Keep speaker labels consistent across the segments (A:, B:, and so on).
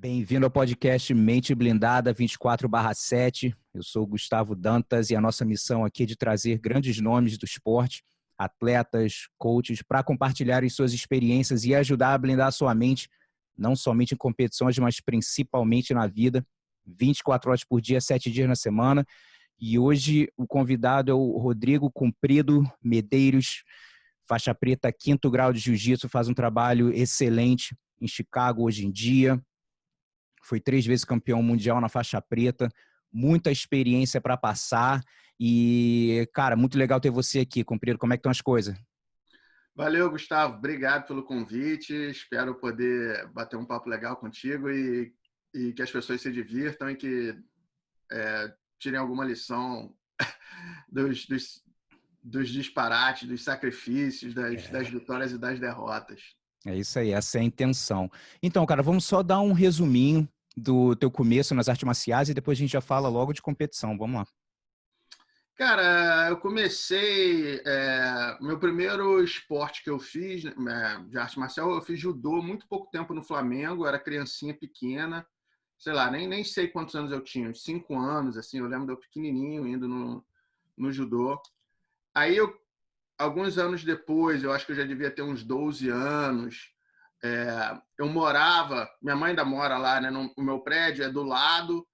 A: Bem-vindo ao podcast Mente Blindada 24/7. Eu sou o Gustavo Dantas e a nossa missão aqui é de trazer grandes nomes do esporte, atletas, coaches, para compartilharem suas experiências e ajudar a blindar a sua mente, não somente em competições, mas principalmente na vida, 24 horas por dia, 7 dias na semana. E hoje o convidado é o Rodrigo Cumprido Medeiros, faixa preta, 5º grau de jiu-jitsu, faz um trabalho excelente em Chicago hoje em dia. Foi 3 vezes campeão mundial na faixa preta, muita experiência para passar e, cara, muito legal ter você aqui, Cumprido. Como é que estão as coisas?
B: Valeu, Gustavo. Obrigado pelo convite. Espero poder bater um papo legal contigo e que as pessoas se divirtam e que tirem alguma lição dos disparates, dos sacrifícios, das vitórias e das derrotas.
A: É isso aí, essa é a intenção. Então, cara, vamos só dar um resuminho do teu começo nas artes marciais e depois a gente já fala logo de competição. Vamos lá.
B: Cara, eu comecei... meu primeiro esporte que eu fiz de arte marcial, eu fiz judô muito pouco tempo no Flamengo, eu era criancinha pequena, sei lá, nem sei quantos anos eu tinha, uns 5 anos, assim, eu lembro de eu pequenininho indo no judô. Aí, alguns anos depois, eu acho que eu já devia ter uns 12 anos, eu morava, minha mãe ainda mora lá, né, o meu prédio é do lado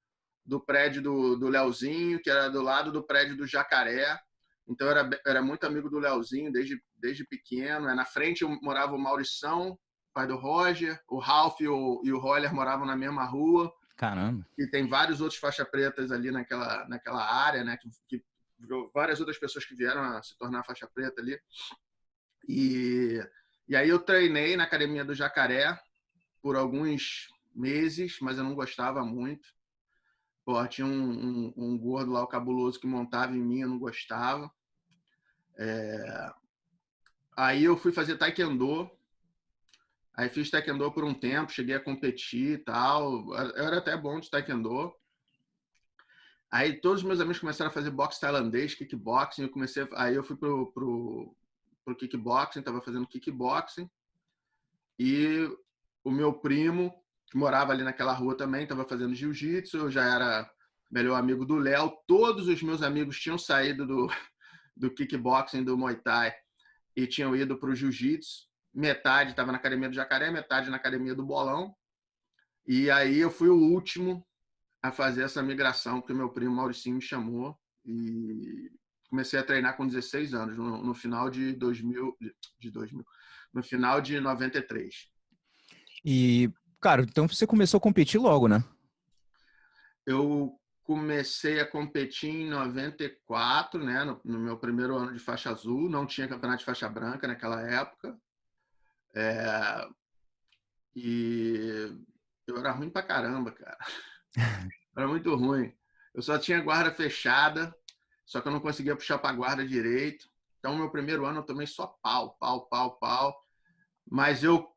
B: do prédio do Leozinho, que era do lado do prédio do Jacaré. Então, eu era muito amigo do Leozinho desde pequeno. Na frente morava o Maurição, pai do Roger, o Ralph e o Roller moravam na mesma rua.
A: Caramba.
B: E tem vários outros faixa pretas ali naquela área, né? Que várias outras pessoas que vieram a se tornar faixa preta ali. E aí eu treinei na academia do Jacaré por alguns meses, mas eu não gostava muito. Pô, tinha um gordo lá, o cabuloso, que montava em mim, eu não gostava. Aí eu fui fazer taekwondo. Aí fiz taekwondo por um tempo, cheguei a competir e tal. Eu era até bom de taekwondo. Aí todos os meus amigos começaram a fazer boxe tailandês, kickboxing. Aí eu fui pro kickboxing, estava fazendo kickboxing. E o meu primo, que morava ali naquela rua também, estava fazendo jiu-jitsu. Eu já era melhor amigo do Léo. Todos os meus amigos tinham saído do kickboxing, do Muay Thai, e tinham ido para o jiu-jitsu. Metade estava na academia do Jacaré, metade na academia do Bolão. E aí eu fui o último a fazer essa migração, porque meu primo Mauricinho me chamou e comecei a treinar com 16 anos, no final de 2000, no final de 93.
A: E, cara, então você começou a competir logo, né?
B: Eu comecei a competir em 94, né, no meu primeiro ano de faixa azul. Não tinha campeonato de faixa branca naquela época. E eu era ruim pra caramba, cara. Era muito ruim. Eu só tinha guarda fechada, só que eu não conseguia puxar pra guarda direito. Então, meu primeiro ano eu tomei só pau. Mas eu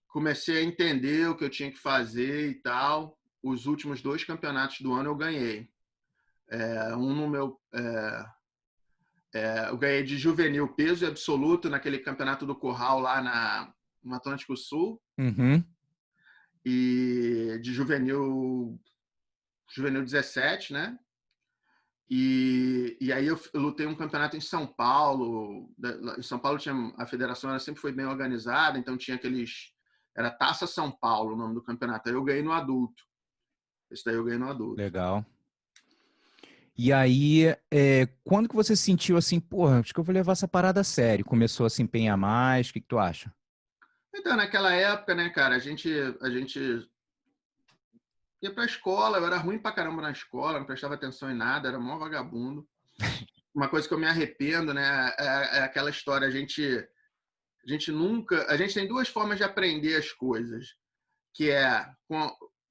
B: comecei a entender o que eu tinha que fazer e tal. Os últimos 2 campeonatos do ano eu ganhei. Eu ganhei de juvenil peso absoluto naquele campeonato do Curral lá no Atlântico Sul.
A: Uhum.
B: E de juvenil 17, né? E aí eu lutei um campeonato em São Paulo. Em São Paulo a federação sempre foi bem organizada, então tinha era Taça São Paulo o nome do campeonato. Aí eu ganhei no adulto. Esse daí eu ganhei no adulto.
A: Legal. E aí, quando que você sentiu assim, porra, acho que eu vou levar essa parada a sério? Começou a se empenhar mais? O que tu acha?
B: Então, naquela época, né, cara, a gente ia pra escola. Eu era ruim pra caramba na escola, não prestava atenção em nada, era mó vagabundo. Uma coisa que eu me arrependo, né, é aquela história, a gente tem 2 formas de aprender as coisas, que é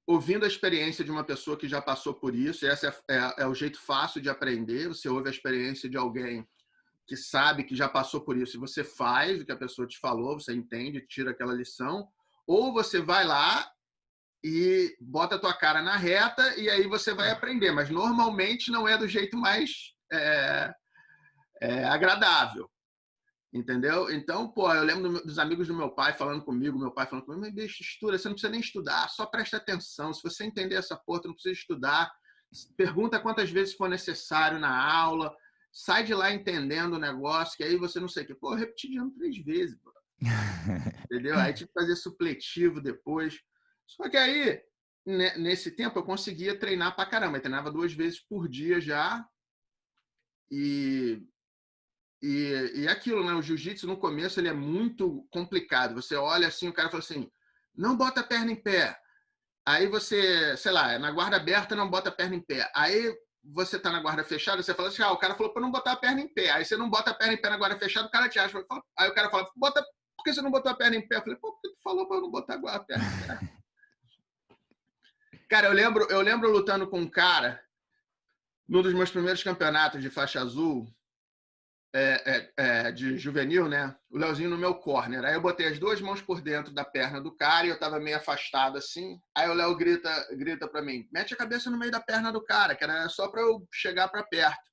B: ouvindo a experiência de uma pessoa que já passou por isso. E essa é o jeito fácil de aprender. Você ouve a experiência de alguém que sabe, que já passou por isso, e você faz o que a pessoa te falou, você entende, tira aquela lição. Ou você vai lá e bota a tua cara na reta, e aí você vai aprender. Mas normalmente não é do jeito mais agradável. Entendeu? Então, pô, eu lembro dos amigos do meu pai falando comigo, mas bicho, estuda, você não precisa nem estudar, só presta atenção. Se você entender essa porra, tu não precisa estudar. Pergunta quantas vezes for necessário na aula, sai de lá entendendo o negócio, que aí você não sei o quê. Pô, eu repeti de ano 3 vezes, pô. Entendeu? Aí tive que fazer supletivo depois. Só que aí, nesse tempo, eu conseguia treinar pra caramba. Eu treinava 2 vezes por dia já. E aquilo, né? O jiu-jitsu, no começo, ele é muito complicado. Você olha assim, o cara fala assim, não bota a perna em pé. Aí você, sei lá, na guarda aberta, não bota a perna em pé. Aí você tá na guarda fechada, você fala assim, o cara falou para não botar a perna em pé. Aí você não bota a perna em pé na guarda fechada, o cara te acha. Aí o cara fala, por que você não botou a perna em pé? Eu falei, pô, porque tu falou para eu não botar a perna em pé? Cara, eu lembro lutando com um cara, num dos meus primeiros campeonatos de faixa azul, de juvenil, né? O Leozinho no meu corner. Aí eu botei as 2 mãos por dentro da perna do cara e eu tava meio afastado assim. Aí o Léo grita para mim, mete a cabeça no meio da perna do cara, que era só para eu chegar para perto.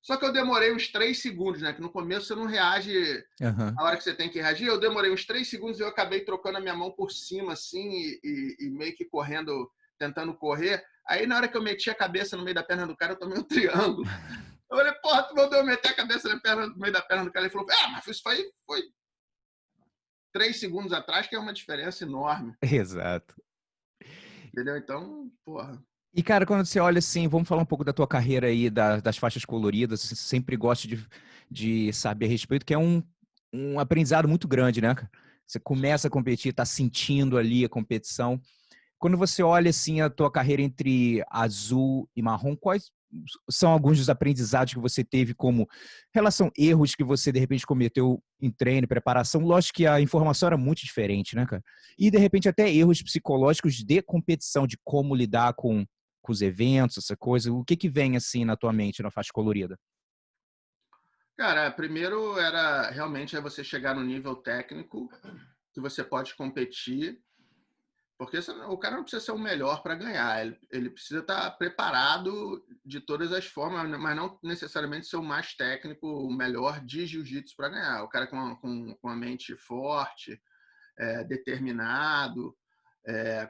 B: Só que eu demorei uns 3 segundos, né? Que no começo você não reage
A: Uhum.
B: a hora que você tem que reagir. Eu demorei uns 3 segundos e eu acabei trocando a minha mão por cima, assim, e meio que correndo, tentando correr. Aí na hora que eu meti a cabeça no meio da perna do cara, eu tomei um triângulo. Eu falei, porra, tu mandou eu meter a cabeça no meio da perna do cara. Ele falou, mas isso aí foi 3 segundos atrás, que é uma diferença enorme.
A: Exato.
B: Entendeu? Então, porra.
A: E, cara, quando você olha assim, vamos falar um pouco da tua carreira aí, das faixas coloridas, você sempre gosta de saber a respeito, que é um aprendizado muito grande, né? Você começa a competir, tá sentindo ali a competição. Quando você olha assim a tua carreira entre azul e marrom, quais são alguns dos aprendizados que você teve como relação erros que você de repente cometeu em treino, preparação? Lógico que a informação era muito diferente, né, cara? E de repente até erros psicológicos de competição, de como lidar com os eventos, essa coisa. O que vem assim na tua mente na faixa colorida?
B: Cara, primeiro era realmente você chegar no nível técnico que você pode competir. Porque o cara não precisa ser o melhor para ganhar, ele precisa estar preparado de todas as formas, mas não necessariamente ser o mais técnico, o melhor de jiu-jitsu para ganhar. O cara com a mente forte, determinado,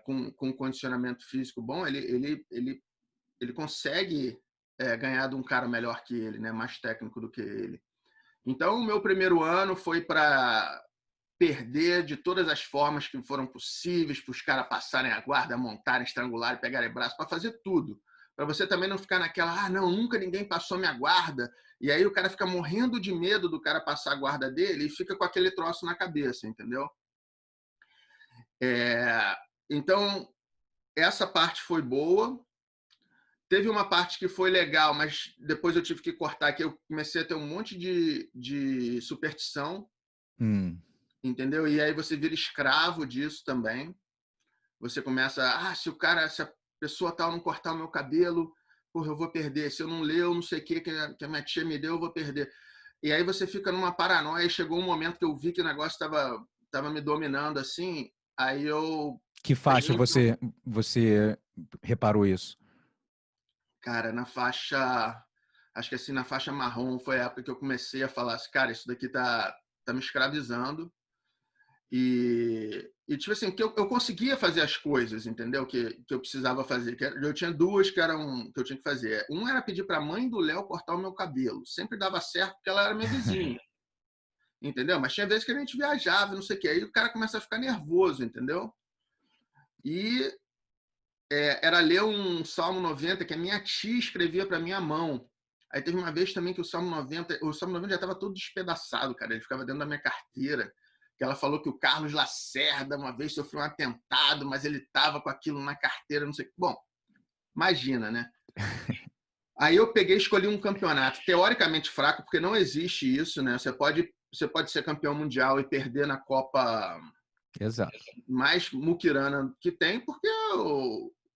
B: com condicionamento físico bom, ele consegue ganhar de um cara melhor que ele, né? Mais técnico do que ele. Então, o meu primeiro ano foi para perder de todas as formas que foram possíveis, para os caras passarem a guarda, montarem, estrangularem, pegarem braço, para fazer tudo. Para você também não ficar naquela, não, nunca ninguém passou minha guarda. E aí o cara fica morrendo de medo do cara passar a guarda dele e fica com aquele troço na cabeça, entendeu? Então, essa parte foi boa. Teve uma parte que foi legal, mas depois eu tive que cortar, que eu comecei a ter um monte de superstição, entendeu? E aí você vira escravo disso também. Você começa, se a pessoa tal não cortar o meu cabelo, porra, eu vou perder. Se eu não ler, eu não sei o que a minha tia me deu, eu vou perder. E aí você fica numa paranoia. E chegou um momento que eu vi que o negócio estava me dominando assim. Aí eu
A: Que faixa
B: peguei,
A: você reparou isso?
B: cara, acho que assim, na faixa marrom foi a época que eu comecei a falar assim, cara, isso daqui tá me escravizando. Tipo assim, que eu conseguia fazer as coisas, entendeu? Que eu precisava fazer. Eu tinha 2 que eu tinha que fazer. Um era pedir para a mãe do Léo cortar o meu cabelo. Sempre dava certo porque ela era minha vizinha, entendeu? Mas tinha vezes que a gente viajava, não sei o quê. Aí o cara começa a ficar nervoso, entendeu? E era ler um Salmo 90 que a minha tia escrevia para minha mão. Aí teve uma vez também que o Salmo 90 já estava todo despedaçado, cara. Ele ficava dentro da minha carteira. Que ela falou que o Carlos Lacerda uma vez sofreu um atentado, mas ele estava com aquilo na carteira, não sei. Bom, imagina, né? Aí eu peguei e escolhi um campeonato teoricamente fraco, porque não existe isso, né? Você pode ser campeão mundial e perder na Copa
A: Exato.
B: mais muquirana que tem, porque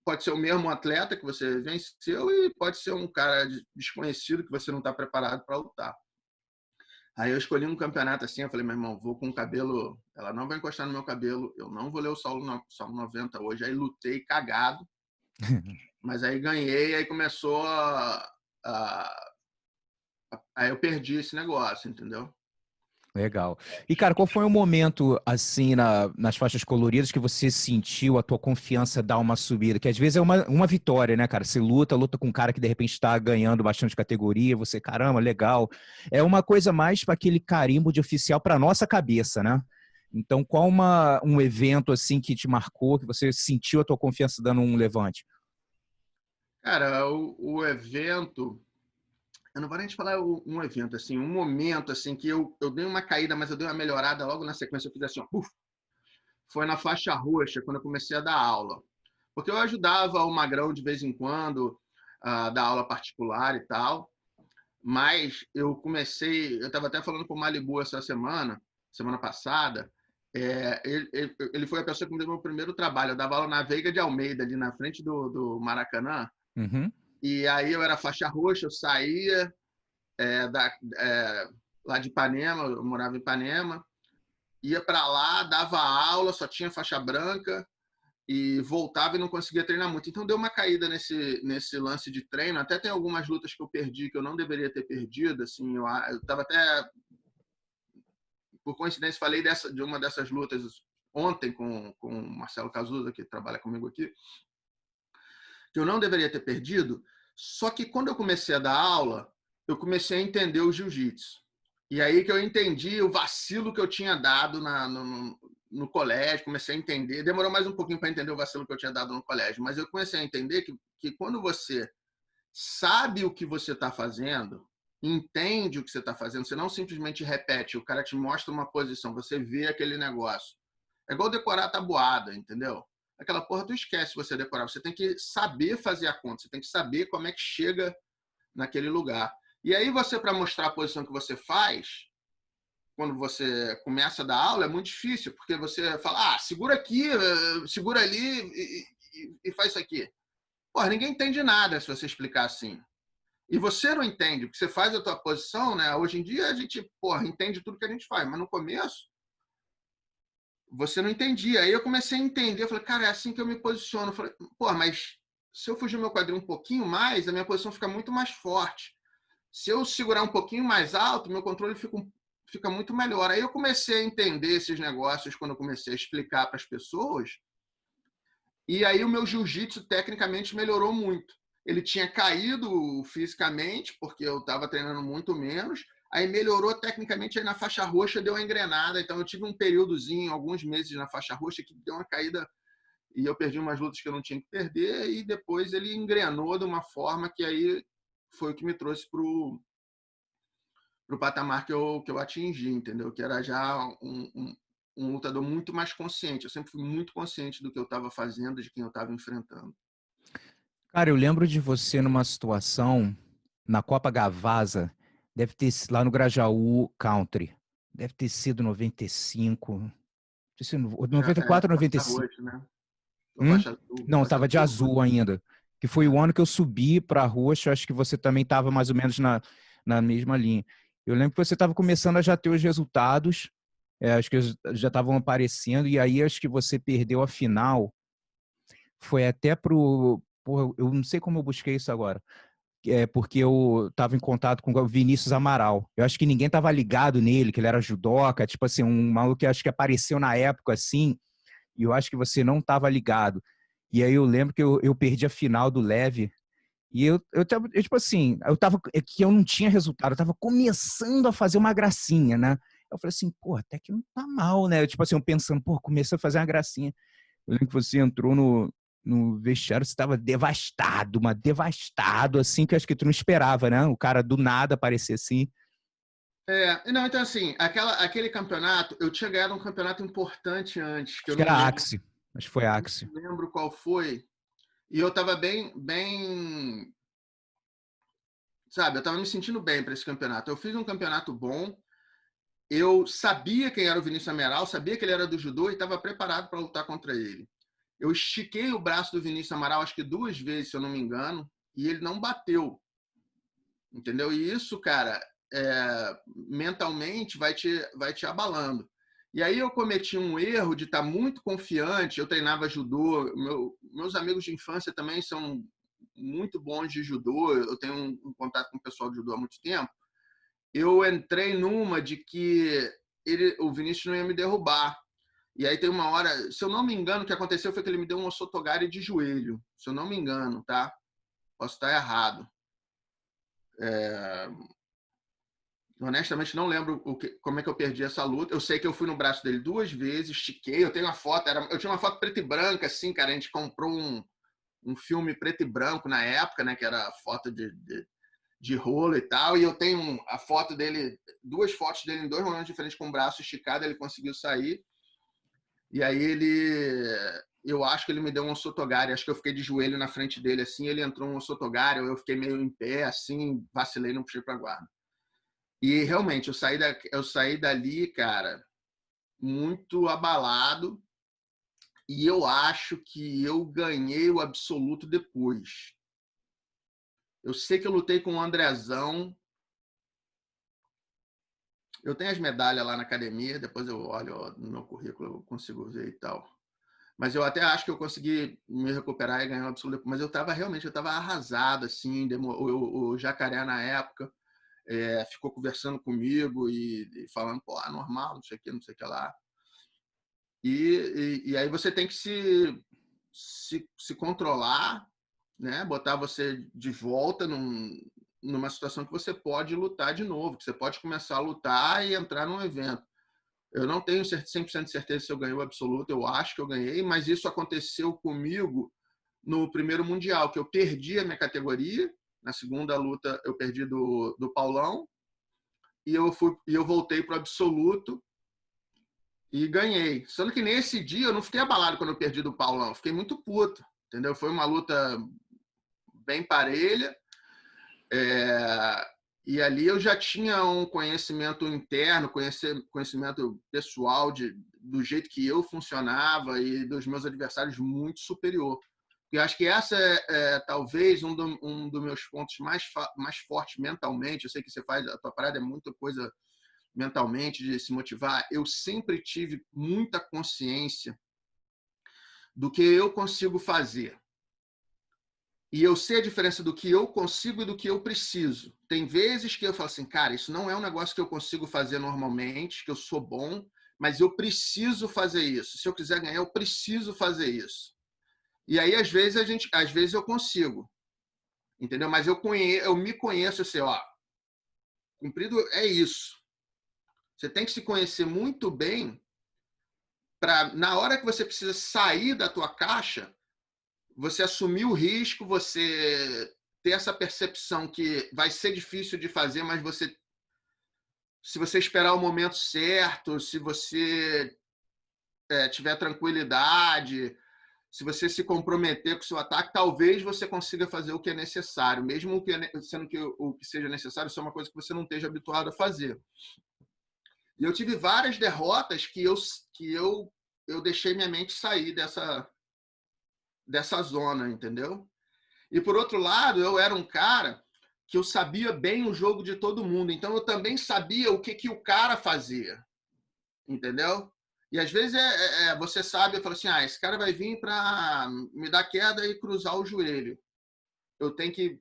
B: pode ser o mesmo atleta que você venceu e pode ser um cara desconhecido que você não está preparado para lutar. Aí eu escolhi um campeonato assim, eu falei, meu irmão, vou com o cabelo, ela não vai encostar no meu cabelo, eu não vou ler o Salmo 90 hoje. Aí lutei cagado, mas aí ganhei, aí começou aí eu perdi esse negócio, entendeu?
A: Legal. E, cara, qual foi o momento, assim, nas faixas coloridas que você sentiu a tua confiança dar uma subida? Que às vezes é uma vitória, né, cara? Você luta com um cara que de repente está ganhando bastante categoria, você, caramba, legal. É uma coisa mais para aquele carimbo de oficial para nossa cabeça, né? Então, qual um evento, assim, que te marcou, que você sentiu a tua confiança dando um levante?
B: Cara, o evento, eu não vou nem te falar um evento, assim, um momento, assim, que eu dei uma caída, mas eu dei uma melhorada logo na sequência, eu fiz assim, ó, puf, foi na faixa roxa, quando eu comecei a dar aula. Porque eu ajudava o Magrão de vez em quando a dar aula particular e tal, mas eu estava até falando com o Malibu essa semana passada, ele foi a pessoa que me deu meu primeiro trabalho. Eu dava aula na Veiga de Almeida, ali na frente do Maracanã,
A: Uhum.
B: e aí eu era faixa roxa, eu saía é, da, é, lá de Ipanema, eu morava em Ipanema, ia para lá, dava aula, só tinha faixa branca, e voltava e não conseguia treinar muito. Então deu uma caída nesse lance de treino. Até tem algumas lutas que eu perdi que eu não deveria ter perdido. Assim, eu estava até, por coincidência, falei de uma dessas lutas ontem com o Marcelo Cazuza, que trabalha comigo aqui, que eu não deveria ter perdido. Só que quando eu comecei a dar aula, eu comecei a entender o jiu-jitsu. E aí que eu entendi o vacilo que eu tinha dado no colégio, comecei a entender. Demorou mais um pouquinho para entender o vacilo que eu tinha dado no colégio, mas eu comecei a entender que quando você sabe o que você está fazendo, entende o que você está fazendo, você não simplesmente repete, o cara te mostra uma posição, você vê aquele negócio. É igual decorar a tabuada, entendeu? Aquela porra tu esquece você decorar, você tem que saber fazer a conta, você tem que saber como é que chega naquele lugar. E aí você, para mostrar a posição que você faz, quando você começa a dar aula, é muito difícil, porque você fala, segura aqui, segura ali e faz isso aqui. Porra, ninguém entende nada se você explicar assim. E você não entende, porque você faz a tua posição, né? Hoje em dia a gente, porra, entende tudo que a gente faz, mas no começo você não entendia. Aí eu comecei a entender, eu falei, cara, é assim que eu me posiciono. Eu falei, porra, mas se eu fugir meu quadril um pouquinho mais, a minha posição fica muito mais forte. Se eu segurar um pouquinho mais alto, meu controle fica muito melhor. Aí eu comecei a entender esses negócios quando eu comecei a explicar para as pessoas. E aí o meu jiu-jitsu tecnicamente melhorou muito. Ele tinha caído fisicamente, porque eu estava treinando muito menos. Aí melhorou tecnicamente, aí na faixa roxa deu uma engrenada. Então eu tive um períodozinho, alguns meses na faixa roxa, que deu uma caída e eu perdi umas lutas que eu não tinha que perder. E depois ele engrenou de uma forma que aí foi o que me trouxe pro patamar que eu atingi, entendeu? Que era já um lutador muito mais consciente. Eu sempre fui muito consciente do que eu estava fazendo, de quem eu estava enfrentando.
A: Cara, eu lembro de você numa situação na Copa Gavasa, deve ter sido lá no Grajaú Country, deve ter sido 95,
B: Já,
A: 94 ou
B: faixa
A: 95.
B: roxa, né? Ou
A: Hum?
B: faixa azul,
A: Não,
B: faixa
A: estava de
B: azul ou roxa?
A: azul ainda, que foi o
B: É.
A: ano que eu subi para roxo, acho que você também estava mais ou menos na mesma linha. Eu lembro que você estava começando a já ter os resultados, acho que já estavam aparecendo, e aí acho que você perdeu a final, foi até porra, eu não sei como eu busquei isso agora, porque eu estava em contato com o Vinícius Amaral. Eu acho que ninguém estava ligado nele, que ele era judoca, tipo assim, um maluco que acho que apareceu na época assim, e eu acho que você não estava ligado. E aí eu lembro que eu perdi a final do leve, e tipo assim, que eu não tinha resultado, eu tava começando a fazer uma gracinha, né? Eu falei assim, pô, até que não tá mal, né? Tipo assim, eu pensando, pô, comecei a fazer uma gracinha. Eu lembro que você entrou no vestiário, você estava devastado, mas devastado, assim, que eu acho que tu não esperava, né? O cara do nada aparecer assim.
B: Não, então assim, aquele campeonato, eu tinha ganhado um campeonato importante antes, que
A: Acho
B: eu
A: que
B: não
A: era
B: lembro,
A: Axe. Acho que foi Axe.
B: não lembro qual foi. E eu estava bem, sabe, eu estava me sentindo bem para esse campeonato. Eu fiz um campeonato bom, eu sabia quem era o Vinícius Amaral, sabia que ele era do judô e estava preparado para lutar contra ele. Eu estiquei o braço do Vinícius Amaral, acho que 2 vezes, se eu não me engano, e ele não bateu, entendeu? E isso, cara, mentalmente vai te abalando. E aí eu cometi um erro de estar muito confiante. Eu treinava judô, meus amigos de infância também são muito bons de judô. Eu tenho um contato com o pessoal de judô há muito tempo. Eu entrei numa de que o Vinícius não ia me derrubar. E aí tem uma hora, se eu não me engano, o que aconteceu foi que ele me deu um Ossotogari de joelho, se eu não me engano, tá? Posso estar errado. Honestamente, não lembro como é que eu perdi essa luta. Eu sei que eu fui no braço dele 2 vezes, estiquei. Eu tenho uma foto, eu tinha uma foto preta e branca, assim, cara. A gente comprou um filme preto e branco na época, né? Que era foto de rolo e tal. E eu tenho a foto dele, 2 fotos dele em 2 momentos diferentes, com o braço esticado. Ele conseguiu sair. E aí eu acho que ele me deu um Ossotogari. Acho que eu fiquei de joelho na frente dele, assim. Ele entrou um Ossotogari. Eu fiquei meio em pé, assim, vacilei, não puxei pra guarda. E realmente, eu saí dali, cara, muito abalado. E eu acho que eu ganhei o absoluto depois. Eu sei que eu lutei com o Andrezão. Eu tenho as medalhas lá na academia, depois eu olho no meu currículo, eu consigo ver e tal. Mas eu até acho que eu consegui me recuperar e ganhar o absoluto. Mas eu estava arrasado, assim. O Jacaré, na época, ficou conversando comigo e falando, pô, normal, não sei o que, não sei o que lá. E aí você tem que se controlar, né? Botar você de volta numa situação que você pode lutar de novo, que você pode começar a lutar e entrar num evento. Eu não tenho 100% de certeza se eu ganhei o absoluto, eu acho que eu ganhei, mas isso aconteceu comigo no primeiro Mundial, que eu perdi a minha categoria. Na segunda luta eu perdi do Paulão e eu voltei para o absoluto e ganhei. Sendo que nesse dia eu não fiquei abalado quando eu perdi do Paulão, eu fiquei muito puto, entendeu? Foi uma luta bem parelha. E ali eu já tinha um conhecimento interno, conhecimento pessoal do jeito que eu funcionava e dos meus adversários muito superior. E acho que essa talvez um dos meus pontos mais fortes mentalmente. Eu sei que você faz, a tua parada é muita coisa mentalmente, de se motivar. Eu sempre tive muita consciência do que eu consigo fazer. E eu sei a diferença do que eu consigo e do que eu preciso. Tem vezes que eu falo assim, cara, isso não é um negócio que eu consigo fazer normalmente, que eu sou bom, mas eu preciso fazer isso. Se eu quiser ganhar, eu preciso fazer isso. E aí, às vezes eu consigo, entendeu? Mas eu me conheço assim, ó, cumprido é isso. Você tem que se conhecer muito bem para, na hora que você precisa sair da tua caixa, você assumir o risco, você ter essa percepção que vai ser difícil de fazer, mas se você esperar o momento certo, se você tiver tranquilidade, se você se comprometer com o seu ataque, talvez você consiga fazer o que é necessário, mesmo sendo que o que seja necessário isso é uma coisa que você não esteja habituado a fazer. E eu tive várias derrotas que eu deixei minha mente sair dessa zona, entendeu? E, por outro lado, eu era um cara que eu sabia bem o jogo de todo mundo. Então, eu também sabia o que o cara fazia, entendeu? E, às vezes, você sabe, eu falo assim, esse cara vai vir para me dar queda e cruzar o joelho. Eu tenho que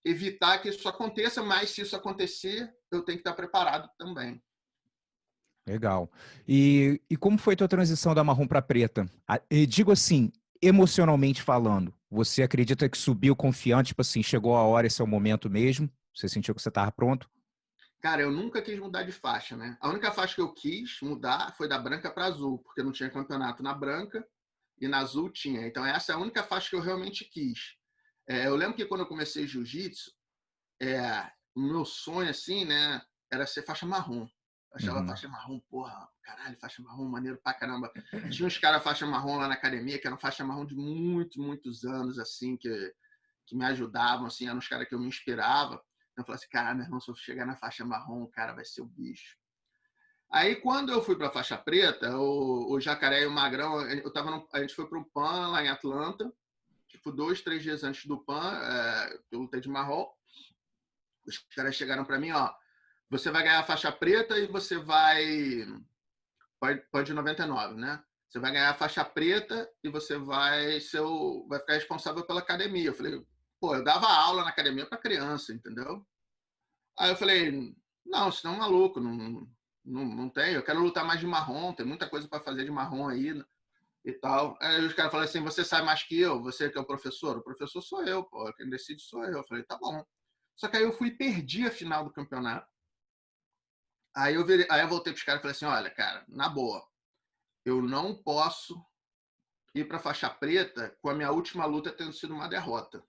B: evitar que isso aconteça, mas se isso acontecer, eu tenho que estar preparado também.
A: Legal. E como foi a tua transição da marrom para preta? E digo assim, emocionalmente falando, você acredita que subiu confiante, tipo assim, chegou a hora, esse é o momento mesmo? Você sentiu que você estava pronto?
B: Cara, eu nunca quis mudar de faixa, né? A única faixa que eu quis mudar foi da branca para azul, porque não tinha campeonato na branca e na azul tinha. Então, essa é a única faixa que eu realmente quis. Eu lembro que quando eu comecei jiu-jitsu, o meu sonho, assim, né, era ser faixa marrom. Eu achava faixa marrom, porra, caralho, faixa marrom, maneiro pra caramba. Tinha uns caras faixa marrom lá na academia, que eram faixa marrom de muitos anos, assim, que me ajudavam, assim, eram os caras que eu me inspirava. Então, eu falei assim, cara, meu irmão, se eu chegar na faixa marrom, cara, vai ser o bicho. Aí, quando eu fui pra faixa preta, o Jacaré e o Magrão, a gente foi pro PAN, lá em Atlanta, tipo, 2, 3 dias antes do PAN, que eu lutei de marrom. Os caras chegaram para mim, ó, você vai ganhar a faixa preta e você pode 99, né? Você vai ganhar a faixa preta e você vai ficar responsável pela academia. Eu falei, pô, eu dava aula na academia para criança, entendeu? Aí eu falei, não, você não é maluco, não, Não tem, eu quero lutar mais de marrom, tem muita coisa para fazer de marrom aí, né? E tal. Aí os caras falaram assim, você sabe mais que eu? Você que é o professor sou eu, pô, quem decide sou eu. Eu falei, tá bom. Só que aí eu fui e perdi a final do campeonato. Aí eu voltei pros caras e falei assim, olha, cara, na boa, eu não posso ir pra faixa preta com a minha última luta tendo sido uma derrota.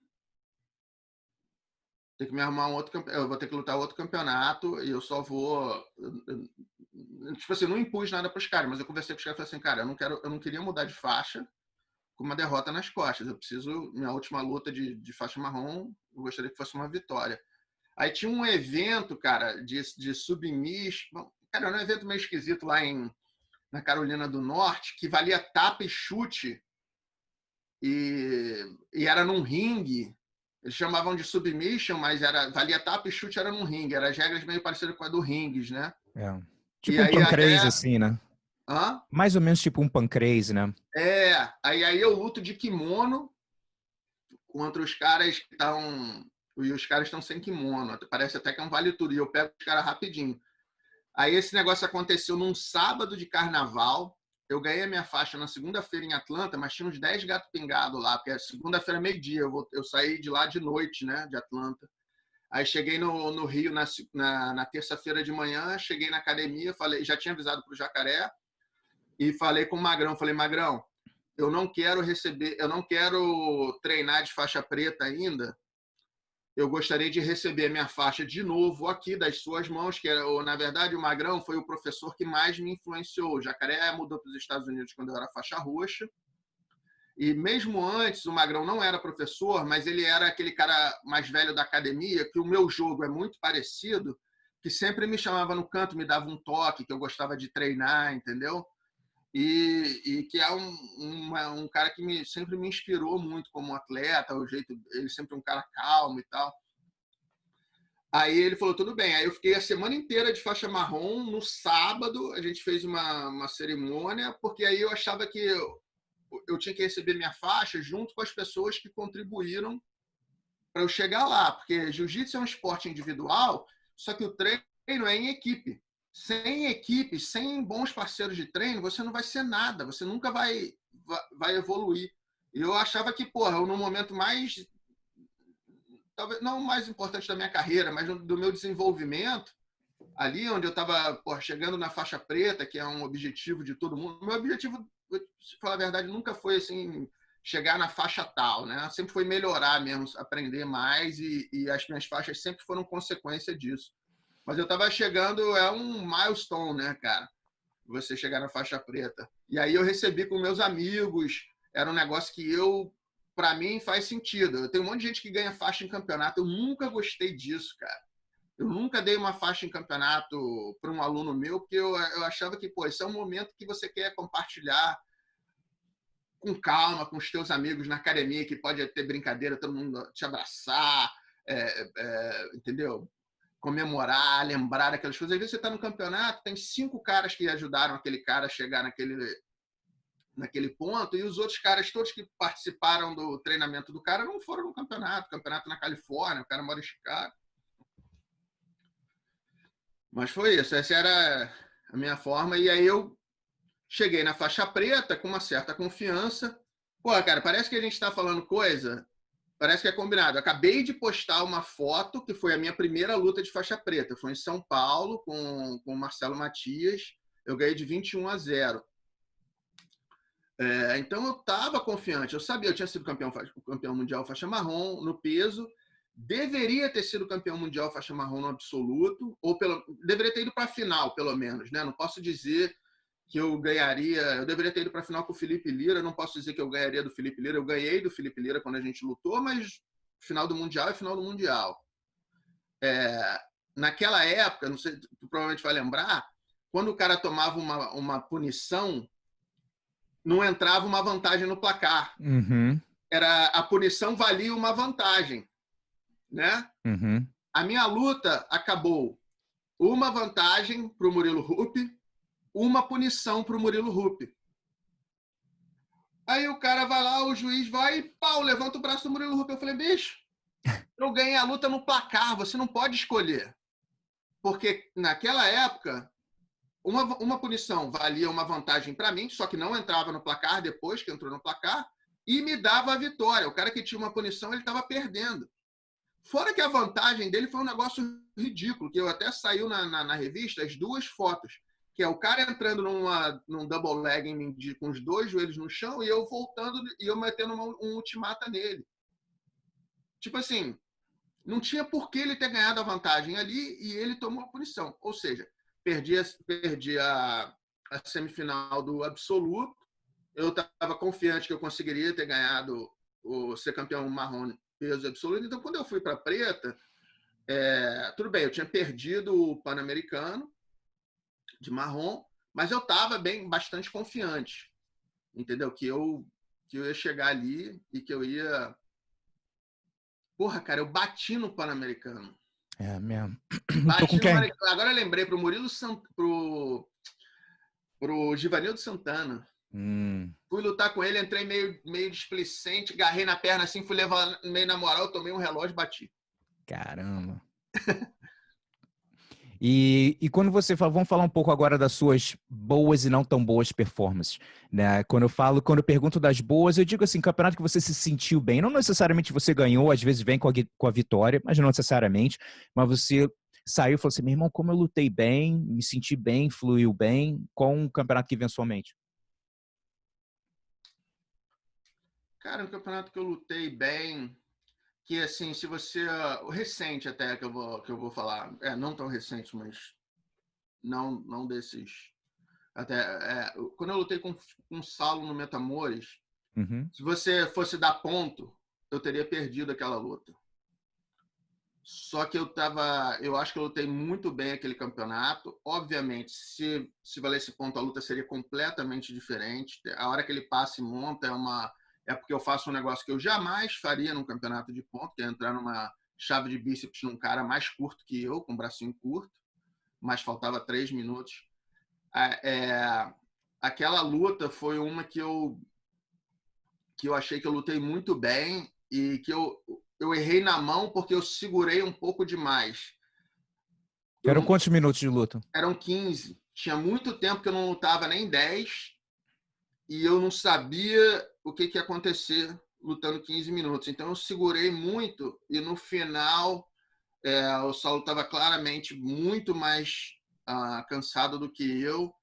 B: Tem que me arrumar um outro campeonato. Eu vou ter que lutar outro campeonato e eu só vou. Tipo assim, eu não impus nada pros caras, mas eu conversei com os caras e falei assim, cara, eu não queria mudar de faixa com uma derrota nas costas. Eu preciso. Minha última luta de faixa marrom, eu gostaria que fosse uma vitória. Aí tinha um evento, cara, de submission. Cara, era um evento meio esquisito lá na Carolina do Norte, que valia tapa e chute. E era num ringue. Eles chamavam de submission, mas valia tapa e chute, era num ringue. Eram as regras meio parecidas com a do rings, né?
A: É.
B: E
A: Tipo um
B: aí
A: pancrase,
B: até.
A: assim, né?
B: Hã?
A: Mais ou menos tipo um pancrase, né?
B: Aí eu luto de kimono contra os caras que estão. E os caras estão sem kimono. Parece até que é um vale tudo. E eu pego os caras rapidinho. Aí esse negócio aconteceu num sábado de carnaval. Eu ganhei a minha faixa na segunda-feira em Atlanta, mas tinha uns 10 gatos pingados lá, porque segunda-feira meio-dia. Eu saí de lá de noite, né, de Atlanta. Aí cheguei no Rio na terça-feira de manhã, cheguei na academia, falei, já tinha avisado para o Jacaré e falei com o Magrão. Falei, Magrão, eu não quero treinar de faixa preta ainda. Eu gostaria de receber a minha faixa de novo aqui das suas mãos, que na verdade o Magrão foi o professor que mais me influenciou. O Jacaré mudou para os Estados Unidos quando eu era faixa roxa. E mesmo antes, o Magrão não era professor, mas ele era aquele cara mais velho da academia, que o meu jogo é muito parecido, que sempre me chamava no canto, me dava um toque, que eu gostava de treinar, entendeu? E que é um cara que sempre me inspirou muito como atleta, o jeito, ele sempre é um cara calmo e tal. Aí ele falou, tudo bem. Aí eu fiquei a semana inteira de faixa marrom. No sábado, a gente fez uma cerimônia, porque aí eu achava que eu tinha que receber minha faixa junto com as pessoas que contribuíram para eu chegar lá. Porque jiu-jitsu é um esporte individual, só que o treino é em equipe. Sem equipe, sem bons parceiros de treino, você não vai ser nada, você nunca vai evoluir. E eu achava que, porra, eu no momento mais, talvez não o mais importante da minha carreira, mas do meu desenvolvimento, ali onde eu estava chegando na faixa preta, que é um objetivo de todo mundo. Meu objetivo, se falar a verdade, nunca foi assim chegar na faixa tal, né? Sempre foi melhorar mesmo, aprender mais e as minhas faixas sempre foram consequência disso. Mas eu estava chegando, é um milestone, né, cara? Você chegar na faixa preta. E aí eu recebi com meus amigos, era um negócio que para mim, faz sentido. Eu tenho um monte de gente que ganha faixa em campeonato, eu nunca gostei disso, cara. Eu nunca dei uma faixa em campeonato para um aluno meu, porque eu achava que, pô, esse é um momento que você quer compartilhar com calma com os teus amigos na academia, que pode ter brincadeira, todo mundo te abraçar, entendeu? Comemorar, lembrar aquelas coisas. Às vezes você está no campeonato, tem 5 caras que ajudaram aquele cara a chegar naquele ponto, e os outros caras todos que participaram do treinamento do cara não foram no campeonato na Califórnia, o cara mora em Chicago. Mas foi isso, essa era a minha forma. E aí eu cheguei na faixa preta com uma certa confiança. Pô, cara, parece que a gente está falando coisa, parece que é combinado. Eu acabei de postar uma foto, que foi a minha primeira luta de faixa preta. Foi em São Paulo, com o Marcelo Matias. Eu ganhei de 21-0. Então eu estava confiante. Eu sabia, eu tinha sido campeão mundial faixa marrom no peso. Deveria ter sido campeão mundial faixa marrom no absoluto, deveria ter ido para a final, pelo menos, né? Não posso dizer que eu ganharia, eu deveria ter ido para a final com o Felipe Lira, não posso dizer que eu ganharia do Felipe Lira, eu ganhei do Felipe Lira quando a gente lutou, mas final do Mundial é final do Mundial. Naquela época, não sei, tu provavelmente vai lembrar, quando o cara tomava uma punição, não entrava uma vantagem no placar.
A: Uhum.
B: A punição valia uma vantagem. Né?
A: Uhum.
B: A minha luta acabou uma vantagem para o Murilo Hupp, uma punição para o Murilo Hupp. Aí o cara vai lá, o juiz vai e pau, levanta o braço do Murilo Hupp. Eu falei, bicho, eu ganhei a luta no placar, você não pode escolher. Porque naquela época, uma punição valia uma vantagem para mim, só que não entrava no placar depois que entrou no placar, e me dava a vitória. O cara que tinha uma punição, ele estava perdendo. Fora que a vantagem dele foi um negócio ridículo, que eu até saiu na revista as duas fotos, que é o cara entrando num double leg com os dois joelhos no chão e eu voltando e eu metendo um ultimata nele. Tipo assim, não tinha por que ele ter ganhado a vantagem ali e ele tomou a punição. Ou seja, perdi a semifinal do absoluto. Eu estava confiante que eu conseguiria ter ganhado ser campeão marrom peso absoluto. Então, quando eu fui para preta, tudo bem, eu tinha perdido o Pan-Americano de marrom, mas eu estava bastante confiante, entendeu? Que eu ia chegar ali e que eu ia... Porra, cara, eu bati no Pan-Americano.
A: É mesmo.
B: Bati no Pan-Americano. Agora eu lembrei, pro Murilo pro Givanildo Santana. Fui lutar com ele, entrei meio displicente, agarrei na perna assim, fui levar meio na moral, tomei um relógio e bati.
A: Caramba. E quando você fala, vamos falar um pouco agora das suas boas e não tão boas performances, né? Quando eu pergunto das boas, eu digo assim, campeonato que você se sentiu bem, não necessariamente você ganhou, às vezes vem com a vitória, mas não necessariamente, mas você saiu e falou assim, meu irmão, como eu lutei bem, me senti bem, fluiu bem, qual um campeonato que vem à sua mente?
B: Cara, um campeonato que eu lutei bem, que assim, se você... O recente até que eu vou falar, não tão recente, mas não desses... Até, quando eu lutei com o Saulo no Metamores, se você fosse dar ponto, eu teria perdido aquela luta. Só que eu acho que eu lutei muito bem aquele campeonato. Obviamente, se valesse ponto, a luta seria completamente diferente. A hora que ele passa e monta é porque eu faço um negócio que eu jamais faria num campeonato de ponto, que é entrar numa chave de bíceps num cara mais curto que eu, com um bracinho curto, mas faltava 3 minutos. Aquela luta foi uma que eu achei que eu lutei muito bem e que eu errei na mão porque eu segurei um pouco demais.
A: Eram quantos minutos de luta?
B: Eram 15. Tinha muito tempo que eu não lutava nem 10 e eu não sabia o que ia acontecer lutando 15 minutos. Então eu segurei muito e no final o Saulo estava claramente muito mais cansado do que eu,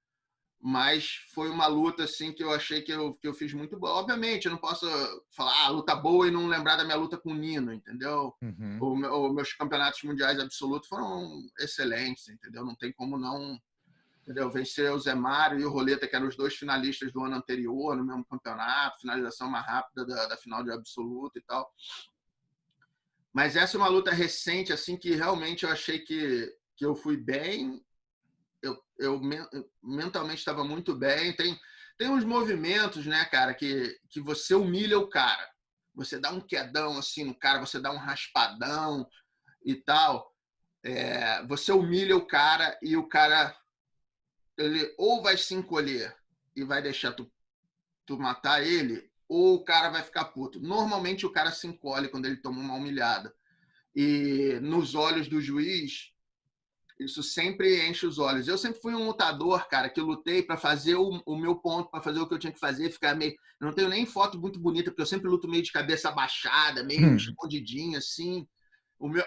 B: mas foi uma luta assim que eu achei que eu fiz muito boa. Obviamente, eu não posso falar luta boa e não lembrar da minha luta com o Nino, entendeu? Os meus campeonatos mundiais absolutos foram excelentes, entendeu? Não tem como não, entendeu? Vencer o Zé Mário e o Roleta, que eram os dois finalistas do ano anterior no mesmo campeonato, finalização mais rápida da final de absoluto e tal. Mas essa é uma luta recente, assim, que realmente eu achei que eu fui bem. Eu mentalmente estava muito bem. Tem uns movimentos, né, cara, que você humilha o cara. Você dá um quedão assim no cara, você dá um raspadão e tal. Você humilha o cara e o cara ele ou vai se encolher e vai deixar tu matar ele, ou o cara vai ficar puto. Normalmente o cara se encolhe quando ele toma uma humilhada. E nos olhos do juiz, isso sempre enche os olhos. Eu sempre fui um lutador, cara, que lutei para fazer o meu ponto, para fazer o que eu tinha que fazer, ficar meio... Eu não tenho nem foto muito bonita, porque eu sempre luto meio de cabeça baixada, meio escondidinho, assim.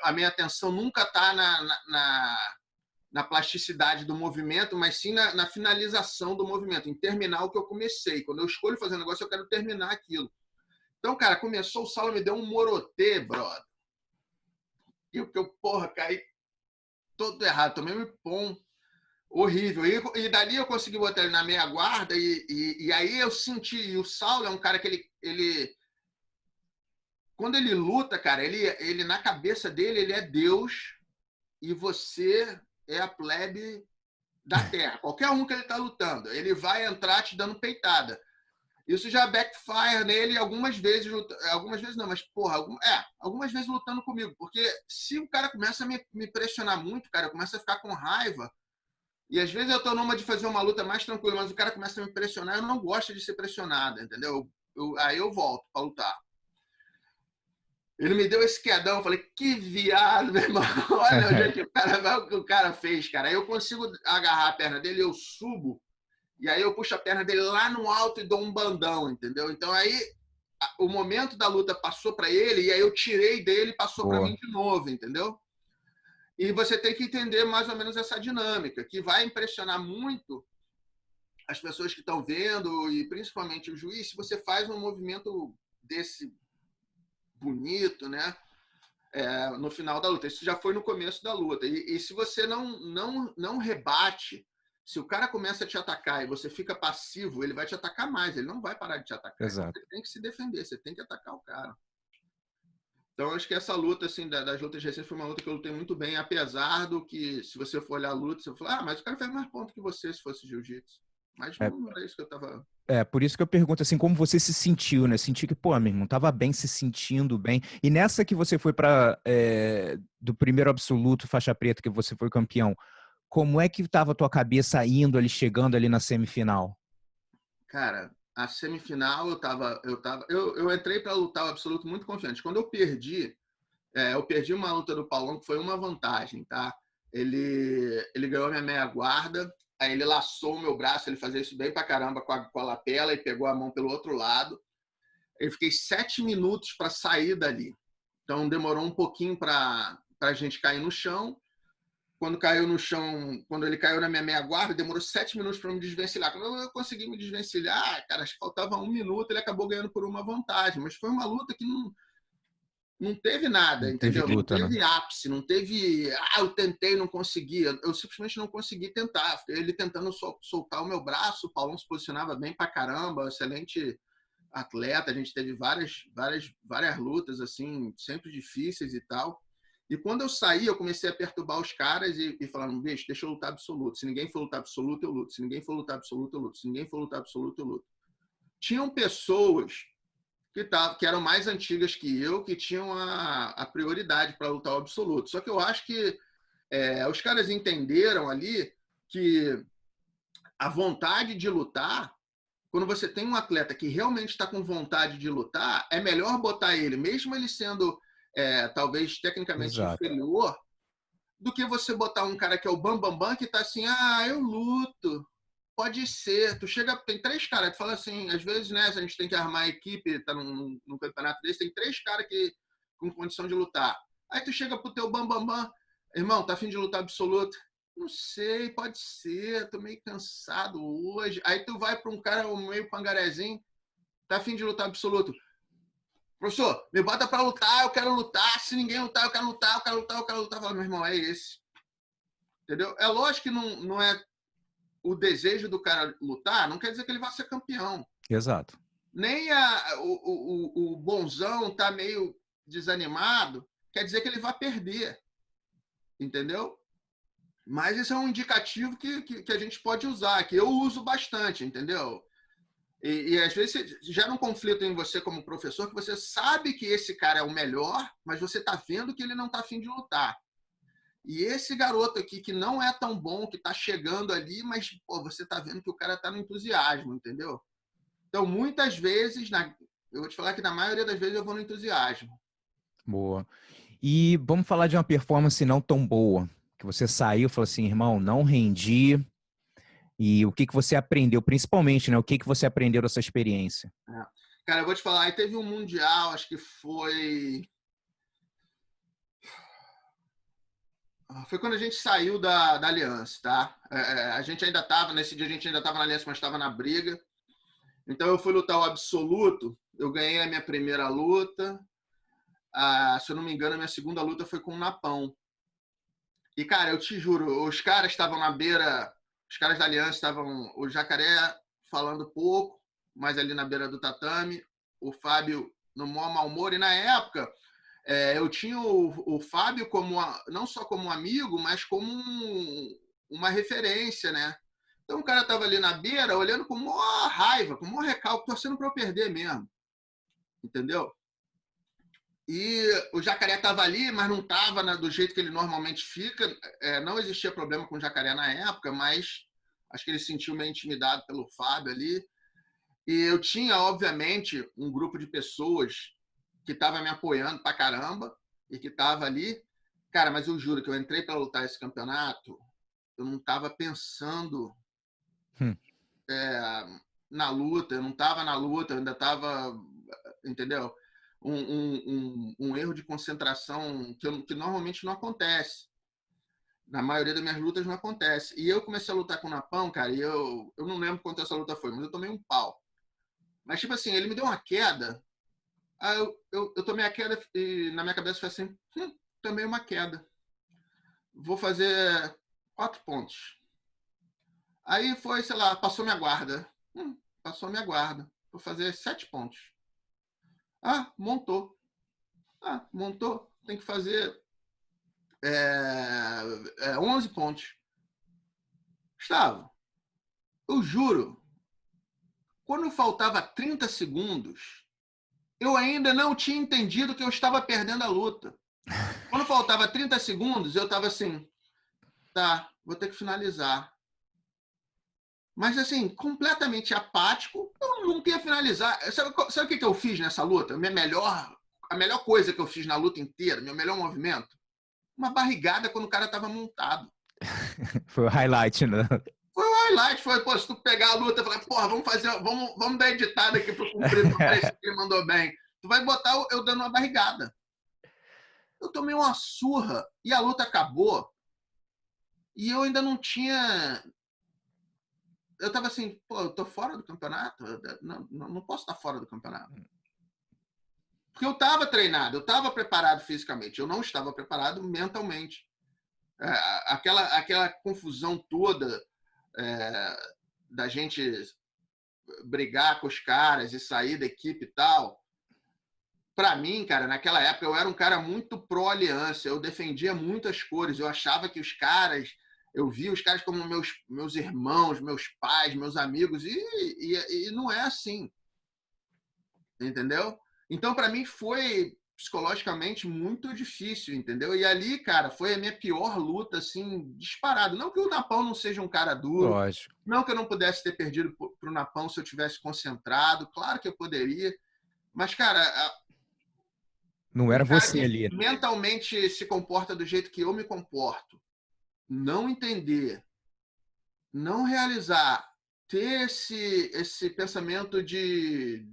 B: A minha atenção nunca está na plasticidade do movimento, mas sim na finalização do movimento, em terminar o que eu comecei. Quando eu escolho fazer um negócio, eu quero terminar aquilo. Então, cara, começou, o Saulo me deu um morotê, brother. E o que eu, porra, caí todo errado, tomei um ipom horrível. E dali eu consegui botar ele na meia guarda e aí eu senti, e o Saulo é um cara que ele quando ele luta, cara, ele na cabeça dele, ele é Deus e você é a plebe da terra. Qualquer um que ele tá lutando, ele vai entrar te dando peitada. Isso já backfire nele algumas vezes não, mas porra, algumas vezes lutando comigo, porque se o cara começa a me pressionar muito, cara, eu começo a ficar com raiva, e às vezes eu tô numa de fazer uma luta mais tranquila, mas o cara começa a me pressionar, eu não gosto de ser pressionado, entendeu? Aí eu volto para lutar. Ele me deu esse quedão, eu falei, que viado, meu irmão. Olha o que o cara fez, cara. Aí eu consigo agarrar a perna dele, eu subo, e aí eu puxo a perna dele lá no alto e dou um bandão, entendeu? Então aí o momento da luta passou para ele, e aí eu tirei dele e passou para mim de novo, entendeu? E você tem que entender mais ou menos essa dinâmica, que vai impressionar muito as pessoas que estão vendo, e principalmente o juiz, se você faz um movimento desse bonito, né? No final da luta. Isso já foi no começo da luta. E se você não rebate, se o cara começa a te atacar e você fica passivo, ele vai te atacar mais, ele não vai parar de te atacar.
A: Exato.
B: Então, você tem que se defender, você tem que atacar o cara. Então, acho que essa luta, assim, das lutas recentes, foi uma luta que eu lutei muito bem, apesar do que, se você for olhar a luta, você vai falar, mas o cara fez mais ponto que você se fosse jiu-jitsu. Mas não era isso que eu tava...
A: Por isso que eu pergunto, assim, como você se sentiu, né? Senti que, pô, meu irmão, tava bem, se sentindo bem. E nessa que você foi do primeiro absoluto, faixa preta, que você foi campeão, como é que tava a tua cabeça indo ali, chegando ali na semifinal?
B: Cara, a semifinal eu entrei para lutar o absoluto muito confiante. Quando eu perdi uma luta do Paulão que foi uma vantagem, tá? Ele ganhou a minha meia guarda, aí ele laçou o meu braço, ele fazia isso bem pra caramba com a lapela e pegou a mão pelo outro lado. Eu fiquei 7 minutos para sair dali. Então demorou um pouquinho para a gente cair no chão. Quando caiu no chão, quando ele caiu na minha meia guarda, demorou 7 minutos para me desvencilhar. Quando eu consegui me desvencilhar, cara, acho que faltava 1 minuto, ele acabou ganhando por uma vantagem. Mas foi uma luta que não teve nada,
A: Não
B: entendeu?
A: teve luta,
B: não teve
A: né?
B: ápice, não teve. Eu tentei, não consegui. Eu simplesmente não consegui tentar. Ele tentando soltar o meu braço, o Paulão se posicionava bem pra caramba, excelente atleta. A gente teve várias lutas, assim, sempre difíceis e tal. E quando eu saí, eu comecei a perturbar os caras e falando, bicho, deixa eu lutar absoluto. Se ninguém for lutar absoluto, eu luto. Se ninguém for lutar absoluto, eu luto. Se ninguém for lutar absoluto, eu luto. Tinham pessoas que eram mais antigas que eu, que tinham a prioridade para lutar o absoluto. Só que eu acho que os caras entenderam ali que a vontade de lutar, quando você tem um atleta que realmente está com vontade de lutar, é melhor botar ele, mesmo ele sendo talvez tecnicamente
A: Exato.
B: inferior, do que você botar um cara que é o bambambam, bam, bam, que está assim, eu luto. Pode ser. Tem 3 caras, tu fala assim, às vezes, né, a gente tem que armar a equipe, tá num campeonato desse, tem 3 caras que com condição de lutar. Aí tu chega pro teu bambambam, bam, bam, irmão, tá afim de lutar absoluto? Não sei, pode ser, tô meio cansado hoje. Aí tu vai pra um cara meio pangarezinho, tá afim de lutar absoluto? Professor, me bota pra lutar, eu quero lutar. Se ninguém lutar, eu quero lutar, eu quero lutar, eu quero lutar. Fala, meu irmão, é esse. Entendeu? É lógico que não é o desejo do cara lutar, não quer dizer que ele vai ser campeão.
A: Exato.
B: Nem o bonzão tá meio desanimado, quer dizer que ele vai perder. Entendeu? Mas isso é um indicativo que a gente pode usar, que eu uso bastante, entendeu? E às vezes gera um conflito em você como professor, que você sabe que esse cara é o melhor, mas você está vendo que ele não está afim de lutar. E esse garoto aqui, que não é tão bom, que está chegando ali, mas pô, você está vendo que o cara está no entusiasmo, entendeu? Então, muitas vezes, eu vou te falar que na maioria das vezes eu vou no entusiasmo.
A: Boa. E vamos falar de uma performance não tão boa, que você saiu e falou assim, irmão, não rendi. E o que você aprendeu, principalmente, né? O que você aprendeu dessa experiência?
B: Cara, eu vou te falar, aí teve um mundial, acho que foi quando a gente saiu da Aliança, tá? A gente ainda estava, nesse dia a gente ainda estava na Aliança, mas estava na briga. Então eu fui lutar o absoluto, eu ganhei a minha primeira luta. Se eu não me engano, a minha segunda luta foi com o Napão. E, cara, eu te juro, os caras estavam na beira, os caras da Aliança estavam, o Jacaré falando pouco, mas ali na beira do tatame, o Fábio no maior mau humor. E na época, eu tinha o Fábio não só como um amigo, mas como uma referência, né? Então o cara estava ali na beira, olhando com maior raiva, com maior recalque, torcendo para eu perder mesmo. Entendeu? E o Jacaré estava ali, mas não estava do jeito que ele normalmente fica. Não existia problema com o Jacaré na época, mas acho que ele se sentiu meio intimidado pelo Fábio ali. E eu tinha, obviamente, um grupo de pessoas que tava me apoiando pra caramba e que tava ali. Cara, mas eu juro que eu entrei para lutar esse campeonato, eu não tava pensando na luta, eu não tava na luta, eu ainda tava, entendeu? Um erro de concentração que normalmente não acontece. Na maioria das minhas lutas não acontece. E eu comecei a lutar com o Napão, cara, e eu não lembro quanto essa luta foi, mas eu tomei um pau. Mas, tipo assim, ele me deu uma queda, aí eu tomei a queda e na minha cabeça foi assim, tomei uma queda. Vou fazer 4 pontos. Aí foi, sei lá, passou minha guarda. Passou minha guarda. Vou fazer 7 pontos. Montou. Montou. Tem que fazer 11 pontos. Gustavo, eu juro, quando faltava 30 segundos, eu ainda não tinha entendido que eu estava perdendo a luta. Quando faltava 30 segundos, eu estava assim, tá, vou ter que finalizar. Mas, assim, completamente apático, eu nunca ia finalizar. Sabe o que eu fiz nessa luta? A melhor coisa que eu fiz na luta inteira, meu melhor movimento? Uma barrigada quando o cara estava montado.
A: Foi o highlight, né?
B: Foi o highlight, pô, se tu pegar a luta e falar, porra, vamos dar editada aqui pro cumprir, pra parecer que ele mandou bem. Tu vai botar eu dando uma barrigada. Eu tomei uma surra e a luta acabou e eu ainda não tinha... Eu tava assim, pô, eu tô fora do campeonato? Não posso estar fora do campeonato. Porque eu estava treinado, eu estava preparado fisicamente, eu não estava preparado mentalmente. Aquela confusão toda da gente brigar com os caras e sair da equipe e tal. Para mim, cara, naquela época eu era um cara muito pró-aliança, eu defendia muitas cores, eu achava que os caras, eu via os caras como meus irmãos, meus pais, meus amigos, e não é assim, entendeu? Então, para mim, foi psicologicamente muito difícil, entendeu? E ali, cara, foi a minha pior luta, assim, disparado. Não que o Napão não seja um cara duro,
A: Lógico.
B: não que eu não pudesse ter perdido pro Napão se eu tivesse concentrado, claro que eu poderia, mas, cara,
A: Não
B: um
A: era
B: cara
A: você
B: que
A: ali.
B: mentalmente se comporta do jeito que eu me comporto, não entender, não realizar, ter esse pensamento de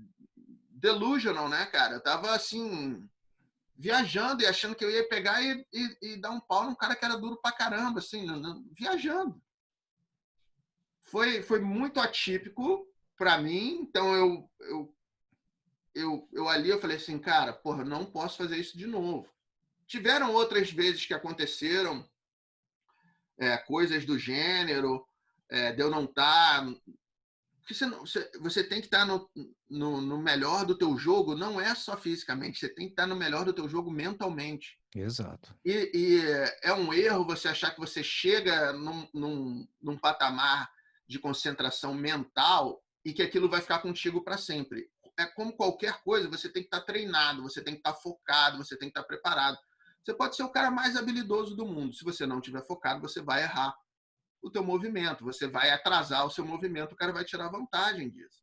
B: delusional, né, cara? Eu tava assim, viajando e achando que eu ia pegar e dar um pau num cara que era duro pra caramba, assim, viajando. Foi muito atípico para mim, então eu ali eu falei assim, cara, porra, não posso fazer isso de novo. Tiveram outras vezes que aconteceram coisas do gênero, de eu não estar... Você tem que estar no melhor do teu jogo, não é só fisicamente, você tem que estar no melhor do teu jogo mentalmente.
A: Exato.
B: E é um erro você achar que você chega num patamar de concentração mental e que aquilo vai ficar contigo para sempre. É como qualquer coisa, você tem que estar treinado, você tem que estar focado, você tem que estar preparado. Você pode ser o cara mais habilidoso do mundo. Se você não estiver focado, você vai errar o teu movimento, você vai atrasar o seu movimento, o cara vai tirar vantagem disso.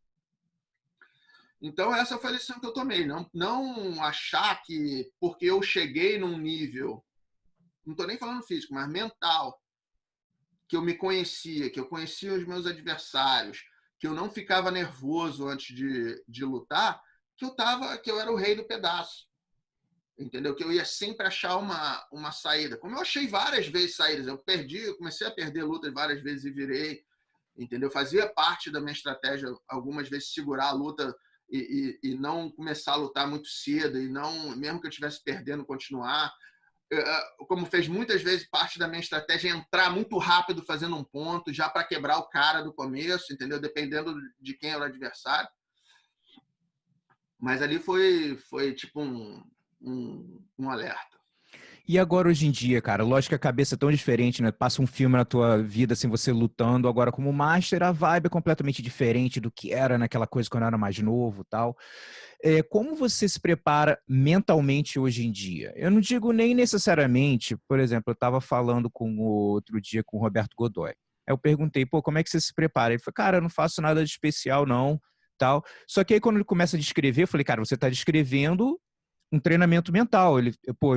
B: Então, essa foi a lição que eu tomei. Não achar que porque eu cheguei num nível, não estou nem falando físico, mas mental, que eu me conhecia, que eu conhecia os meus adversários, que eu não ficava nervoso antes de lutar, que eu era o rei do pedaço. Entendeu? Que eu ia sempre achar uma saída. Como eu achei várias vezes saídas. Eu comecei a perder lutas várias vezes e virei. Entendeu? Fazia parte da minha estratégia, algumas vezes, segurar a luta e não começar a lutar muito cedo, e não, mesmo que eu estivesse perdendo, continuar. Como fez muitas vezes parte da minha estratégia, entrar muito rápido fazendo um ponto, já para quebrar o cara do começo, entendeu? Dependendo de quem era o adversário. Mas ali foi tipo um alerta.
A: E agora, hoje em dia, cara, lógico que a cabeça é tão diferente, né? Passa um filme na tua vida, assim, você lutando. Agora, como Master, a vibe é completamente diferente do que era naquela coisa quando eu era mais novo e tal. Como você se prepara mentalmente hoje em dia? Eu não digo nem necessariamente, por exemplo, eu estava falando outro dia com o Roberto Godoy. Aí eu perguntei, pô, como é que você se prepara? Ele falou, cara, eu não faço nada de especial, não, tal. Só que aí, quando ele começa a descrever, eu falei, cara, você está descrevendo um treinamento mental. Ele, pô,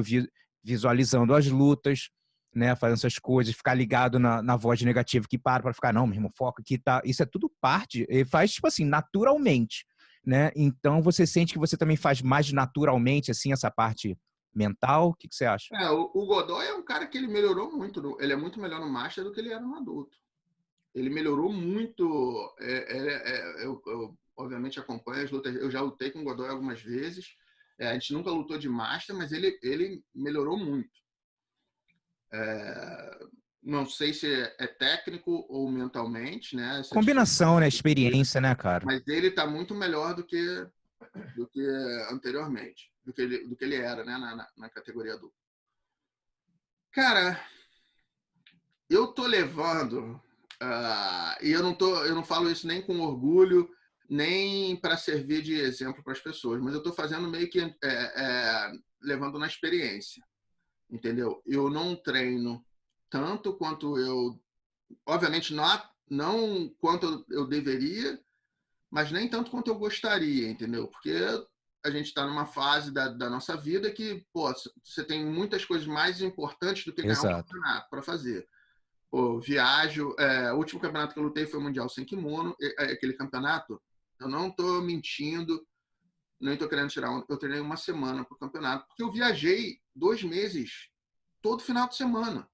A: visualizando as lutas, né, fazendo essas coisas, ficar ligado na voz negativa que para ficar, não, meu irmão, foca aqui, tá. Isso é tudo parte, ele faz, tipo assim, naturalmente, né? Então você sente que você também faz mais naturalmente, assim, essa parte mental? O que você acha?
B: O Godoy é um cara que ele melhorou muito. Ele é muito melhor no Master do que ele era no adulto. Ele melhorou muito. Eu, obviamente, acompanho as lutas. Eu já lutei com o Godoy algumas vezes. A gente nunca lutou de Master, mas ele melhorou muito. Não sei se é técnico ou mentalmente, né? Essa
A: Combinação, né? Experiência, né, cara?
B: mas ele está muito melhor do que anteriormente, do que ele era, né? Na categoria adulta. Cara, eu tô levando, e eu não falo isso nem com orgulho, nem para servir de exemplo para as pessoas, mas eu estou fazendo meio que levando na experiência, entendeu? Eu não treino tanto quanto eu, obviamente não quanto eu deveria, mas nem tanto quanto eu gostaria, entendeu? Porque a gente está numa fase da nossa vida que, pô, você tem muitas coisas mais importantes do que ganhar um
A: Exato.
B: campeonato para fazer. Pô, viajo. O último campeonato que eu lutei foi o Mundial Sem Kimono. Aquele campeonato, eu não estou mentindo, nem estou querendo tirar. Eu treinei uma semana para o campeonato, porque eu viajei 2 meses, todo final de semana.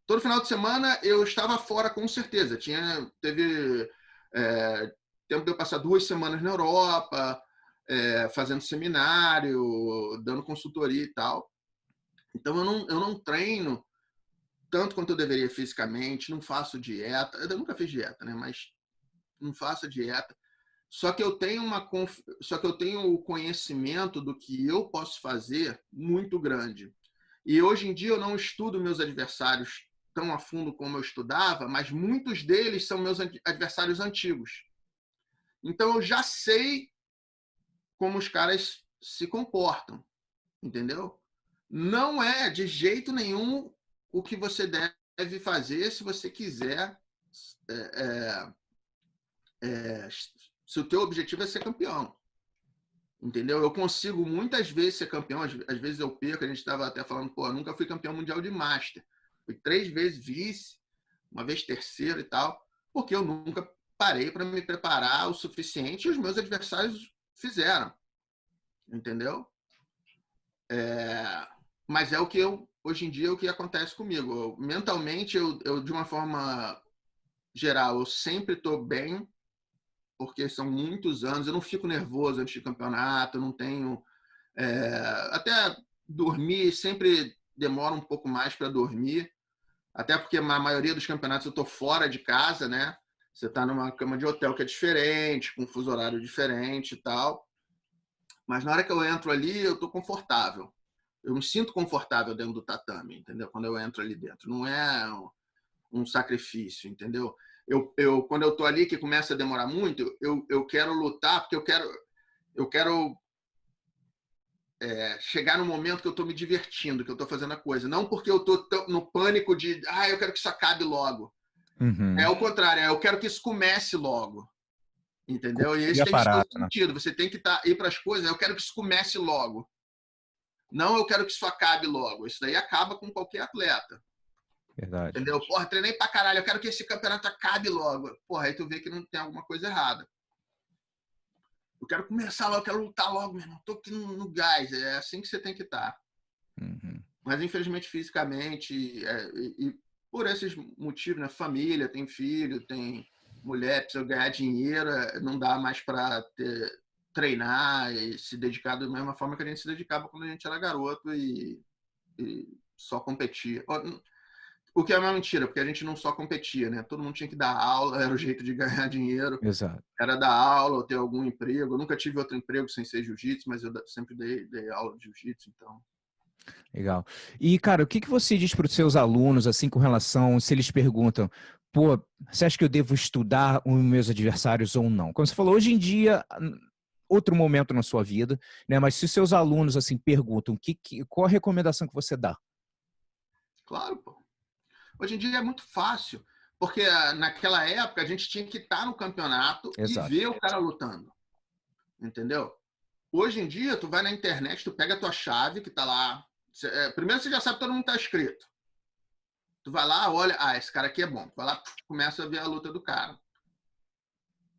B: Todo final de semana eu estava fora, com certeza. Teve tempo de eu passar 2 semanas na Europa, fazendo seminário, dando consultoria e tal. Então eu não treino tanto quanto eu deveria fisicamente, não faço dieta. Eu nunca fiz dieta, né? Mas não faço dieta. Só que eu tenho o conhecimento do que eu posso fazer muito grande. E hoje em dia eu não estudo meus adversários tão a fundo como eu estudava, mas muitos deles são meus adversários antigos. Então eu já sei como os caras se comportam, entendeu? Não é de jeito nenhum o que você deve fazer se você quiser, se o teu objetivo é ser campeão, entendeu? Eu consigo muitas vezes ser campeão, às vezes eu perco. A gente estava até falando, pô, eu nunca fui campeão mundial de Master, fui 3 vezes vice, uma vez terceiro e tal, porque eu nunca parei para me preparar o suficiente e os meus adversários fizeram, entendeu? Mas é o que hoje em dia é o que acontece comigo. Mentalmente, eu de uma forma geral, eu sempre estou bem, porque são muitos anos. Eu não fico nervoso antes de campeonato, eu não tenho. Até dormir, sempre demora um pouco mais para dormir, até porque na maioria dos campeonatos eu estou fora de casa, né? Você está numa cama de hotel que é diferente, com um fuso horário diferente e tal. Mas na hora que eu entro ali, eu estou confortável. Eu me sinto confortável dentro do tatame, entendeu? Quando eu entro ali dentro. Não é um sacrifício, entendeu? Quando eu tô ali, que começa a demorar muito, eu quero lutar, porque eu quero chegar no momento que eu tô me divertindo, que eu tô fazendo a coisa. Não porque eu tô no pânico de, eu quero que isso acabe logo.
A: Uhum.
B: É o contrário, eu quero que isso comece logo. Entendeu? E
A: Curtir
B: isso
A: a
B: tem de todo
A: parada, né?
B: sentido. Você tem que ir para as coisas, eu quero que isso comece logo. Não, eu quero que isso acabe logo. Isso daí acaba com qualquer atleta.
A: Verdade.
B: Entendeu? Porra, treinei pra caralho, eu quero que esse campeonato acabe logo. Porra, aí tu vê que não tem alguma coisa errada. Eu quero começar logo, eu quero lutar logo, meu irmão. Tô aqui no gás. É assim que você tem que estar.
A: Uhum.
B: Mas, infelizmente, fisicamente, e por esses motivos, né? Família, tem filho, tem mulher, precisa ganhar dinheiro, não dá mais para treinar e se dedicar da mesma forma que a gente se dedicava quando a gente era garoto e só competia. O que é uma mentira, porque a gente não só competia, né? Todo mundo tinha que dar aula, era o jeito de ganhar dinheiro.
A: Exato.
B: Era dar aula ou ter algum emprego. Eu nunca tive outro emprego sem ser jiu-jitsu, mas eu sempre dei aula de jiu-jitsu, então.
A: Legal. E, cara, o que você diz para os seus alunos, assim, com relação, se eles perguntam, pô, você acha que eu devo estudar os meus adversários ou não? Como você falou, hoje em dia, outro momento na sua vida, né? Mas se os seus alunos, assim, perguntam, qual a recomendação que você dá?
B: Claro, pô. Hoje em dia é muito fácil, porque naquela época a gente tinha que estar no campeonato e
A: Exato.
B: ver o cara lutando, entendeu? Hoje em dia, tu vai na internet, tu pega a tua chave, que tá lá. Primeiro você já sabe que todo mundo tá inscrito. Tu vai lá, olha, esse cara aqui é bom. Tu vai lá, começa a ver a luta do cara.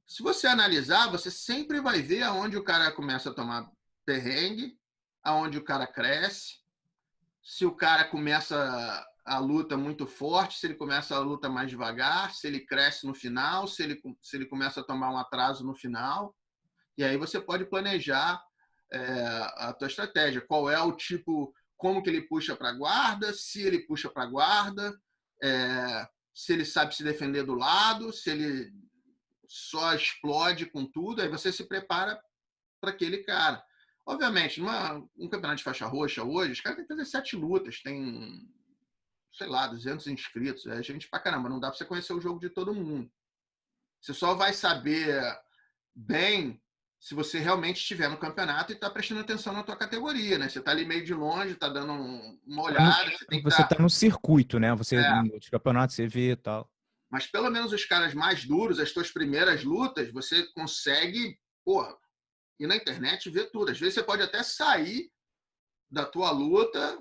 B: Se você analisar, você sempre vai ver aonde o cara começa a tomar perrengue, aonde o cara cresce, se o cara começa a luta muito forte, se ele começa a luta mais devagar, se ele cresce no final, se ele começa a tomar um atraso no final. E aí você pode planejar a tua estratégia. Qual é o tipo, como que ele puxa para a guarda, se ele puxa para a guarda, se ele sabe se defender do lado, se ele só explode com tudo, aí você se prepara para aquele cara. Obviamente, um campeonato de faixa roxa hoje, os caras têm que fazer 7 lutas, tem, sei lá, 200 inscritos, é gente pra caramba, não dá para você conhecer o jogo de todo mundo. Você só vai saber bem se você realmente estiver no campeonato e está prestando atenção na tua categoria, né? Você está ali meio de longe, está dando uma olhada, você tem que
A: Você tá no circuito, né? Você,
B: É,
A: em outros campeonatos, você vê e tal.
B: mas pelo menos os caras mais duros, as tuas primeiras lutas, você consegue, porra, ir na internet e ver tudo. Às vezes você pode até sair da tua luta,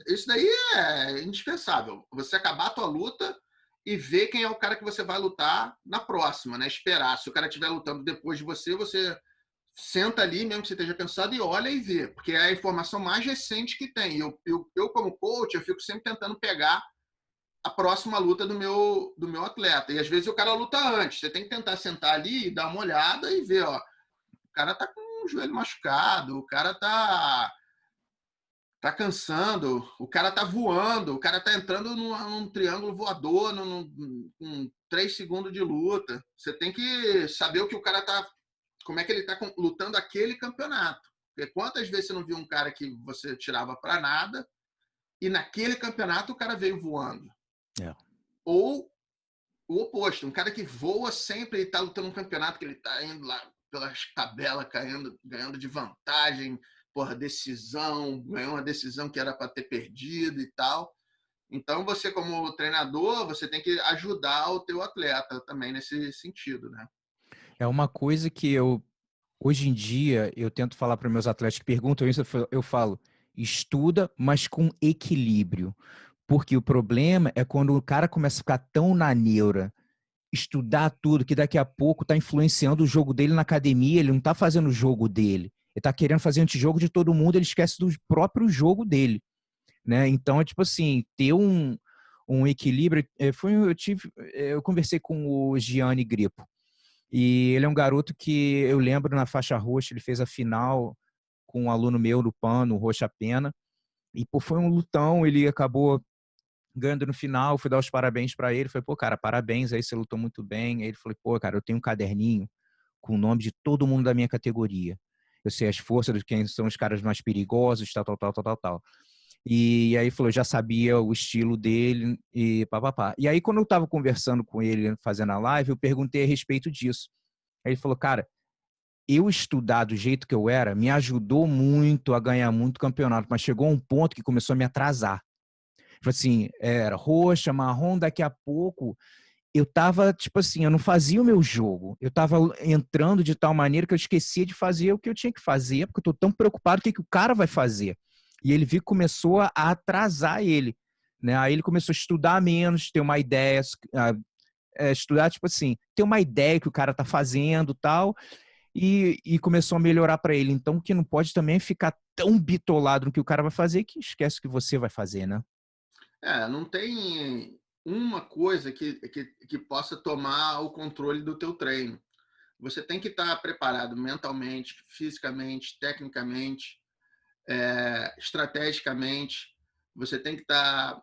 B: isso daí é indispensável. Você acabar a tua luta e ver quem é o cara que você vai lutar na próxima, né? Esperar. Se o cara estiver lutando depois de você, você senta ali, mesmo que você esteja cansado, e olha e vê, porque é a informação mais recente que tem. Eu como coach, eu fico sempre tentando pegar a próxima luta do meu atleta. E às vezes o cara luta antes. Você tem que tentar sentar ali e dar uma olhada e ver, ó, o cara tá com o joelho machucado, o cara tá cansando, o cara tá voando, o cara tá entrando num triângulo voador com 3 segundos de luta. Você tem que saber o que o cara tá, como é que ele tá lutando aquele campeonato. Porque quantas vezes você não viu um cara que você tirava para nada e naquele campeonato o cara veio voando?
A: É.
B: Ou o oposto, um cara que voa sempre e tá lutando um campeonato que ele tá indo lá pelas tabelas, ganhando de vantagem, porra, decisão, ganhou uma decisão que era para ter perdido e tal. Então, você como treinador, você tem que ajudar o teu atleta também nesse sentido, né?
A: É uma coisa que hoje em dia, eu tento falar para meus atletas que perguntam isso, eu falo, estuda, mas com equilíbrio. Porque o problema é quando o cara começa a ficar tão na neura, estudar tudo, que daqui a pouco está influenciando o jogo dele na academia, ele não está fazendo o jogo dele. Ele está querendo fazer antijogo de todo mundo, ele esquece do próprio jogo dele, né? Então, é tipo assim, ter um equilíbrio. Eu conversei com o Gianni Grippo, e ele é um garoto que eu lembro na faixa roxa, ele fez a final com um aluno meu no PAN, no Roxa Pena, e pô, foi um lutão, ele acabou ganhando no final, fui dar os parabéns para ele, falei, pô, cara, parabéns, aí você lutou muito bem. Aí ele falou, pô, cara, eu tenho um caderninho com o nome de todo mundo da minha categoria. Eu sei as forças de quem são os caras mais perigosos, tal, tal, tal, tal, tal, tal. E aí falou, já sabia o estilo dele e papapá. E aí quando eu tava conversando com ele, fazendo a live, eu perguntei a respeito disso. Aí ele falou, cara, eu estudar do jeito que eu era me ajudou muito a ganhar muito campeonato, mas chegou a um ponto que começou a me atrasar. Tipo assim, era roxa, marrom, daqui a pouco eu tava, tipo assim, eu não fazia o meu jogo. Eu tava entrando de tal maneira que eu esquecia de fazer o que eu tinha que fazer, porque eu tô tão preocupado com o que o cara vai fazer. E ele viu que começou a atrasar ele, né? Aí ele começou a estudar menos, ter uma ideia, estudar, tipo assim, ter uma ideia que o cara tá fazendo tal, e começou a melhorar para ele. Então, o que não pode também é ficar tão bitolado no que o cara vai fazer que esquece o que você vai fazer, né?
B: Não tem uma coisa que possa tomar o controle do teu treino. Você tem que estar preparado mentalmente, fisicamente, tecnicamente, estrategicamente. Você tem que estar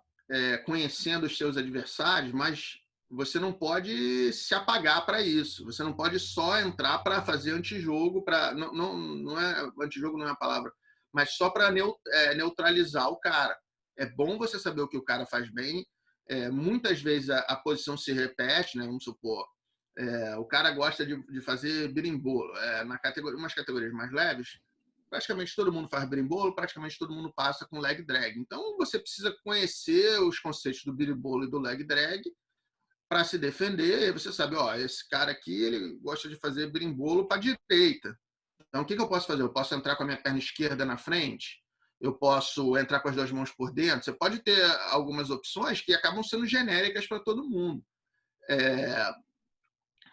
B: conhecendo os seus adversários, mas você não pode se apagar para isso. Você não pode só entrar para fazer antijogo, não é antijogo não é a palavra, mas só para neutralizar o cara. É bom você saber o que o cara faz bem. Muitas vezes a posição se repete, né? Vamos supor, o cara gosta de fazer berimbolo. Umas categorias mais leves, praticamente todo mundo faz berimbolo, praticamente todo mundo passa com leg drag. Então, você precisa conhecer os conceitos do berimbolo e do leg drag para se defender. E você sabe, ó, esse cara aqui, ele gosta de fazer berimbolo para direita. Então, o que eu posso fazer? Eu posso entrar com a minha perna esquerda na frente? Eu posso entrar com as 2 mãos por dentro? Você pode ter algumas opções que acabam sendo genéricas para todo mundo.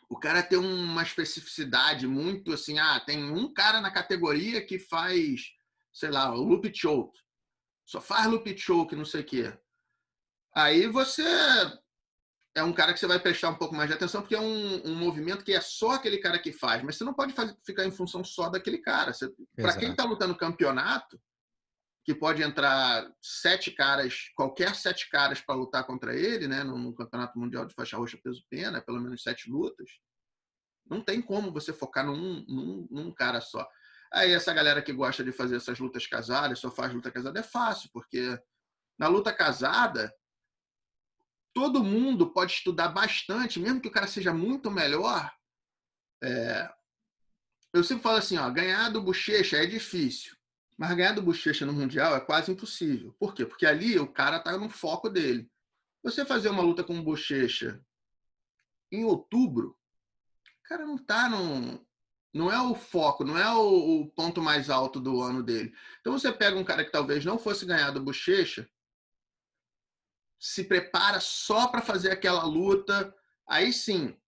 B: O cara tem uma especificidade muito assim, tem um cara na categoria que faz, sei lá, o loop choke. Só faz loop choke, não sei o quê. Aí você é um cara que você vai prestar um pouco mais de atenção, porque é um movimento que é só aquele cara que faz, mas você não pode ficar em função só daquele cara. Para quem está lutando campeonato, que pode entrar 7 caras, qualquer 7 caras para lutar contra ele, né, no Campeonato Mundial de Faixa Roxa Peso Pena, pelo menos 7 lutas, não tem como você focar num cara só. Aí essa galera que gosta de fazer essas lutas casadas, só faz luta casada, é fácil, porque na luta casada, todo mundo pode estudar bastante, mesmo que o cara seja muito melhor. Eu sempre falo assim, ganhar do Bochecha é difícil, mas ganhar do Bochecha no Mundial é quase impossível. Por quê? Porque ali o cara tá no foco dele. Você fazer uma luta com o Bochecha em outubro, o cara não tá não é o foco, não é o ponto mais alto do ano dele. Então você pega um cara que talvez não fosse ganhar do Bochecha, se prepara só para fazer aquela luta, aí sim,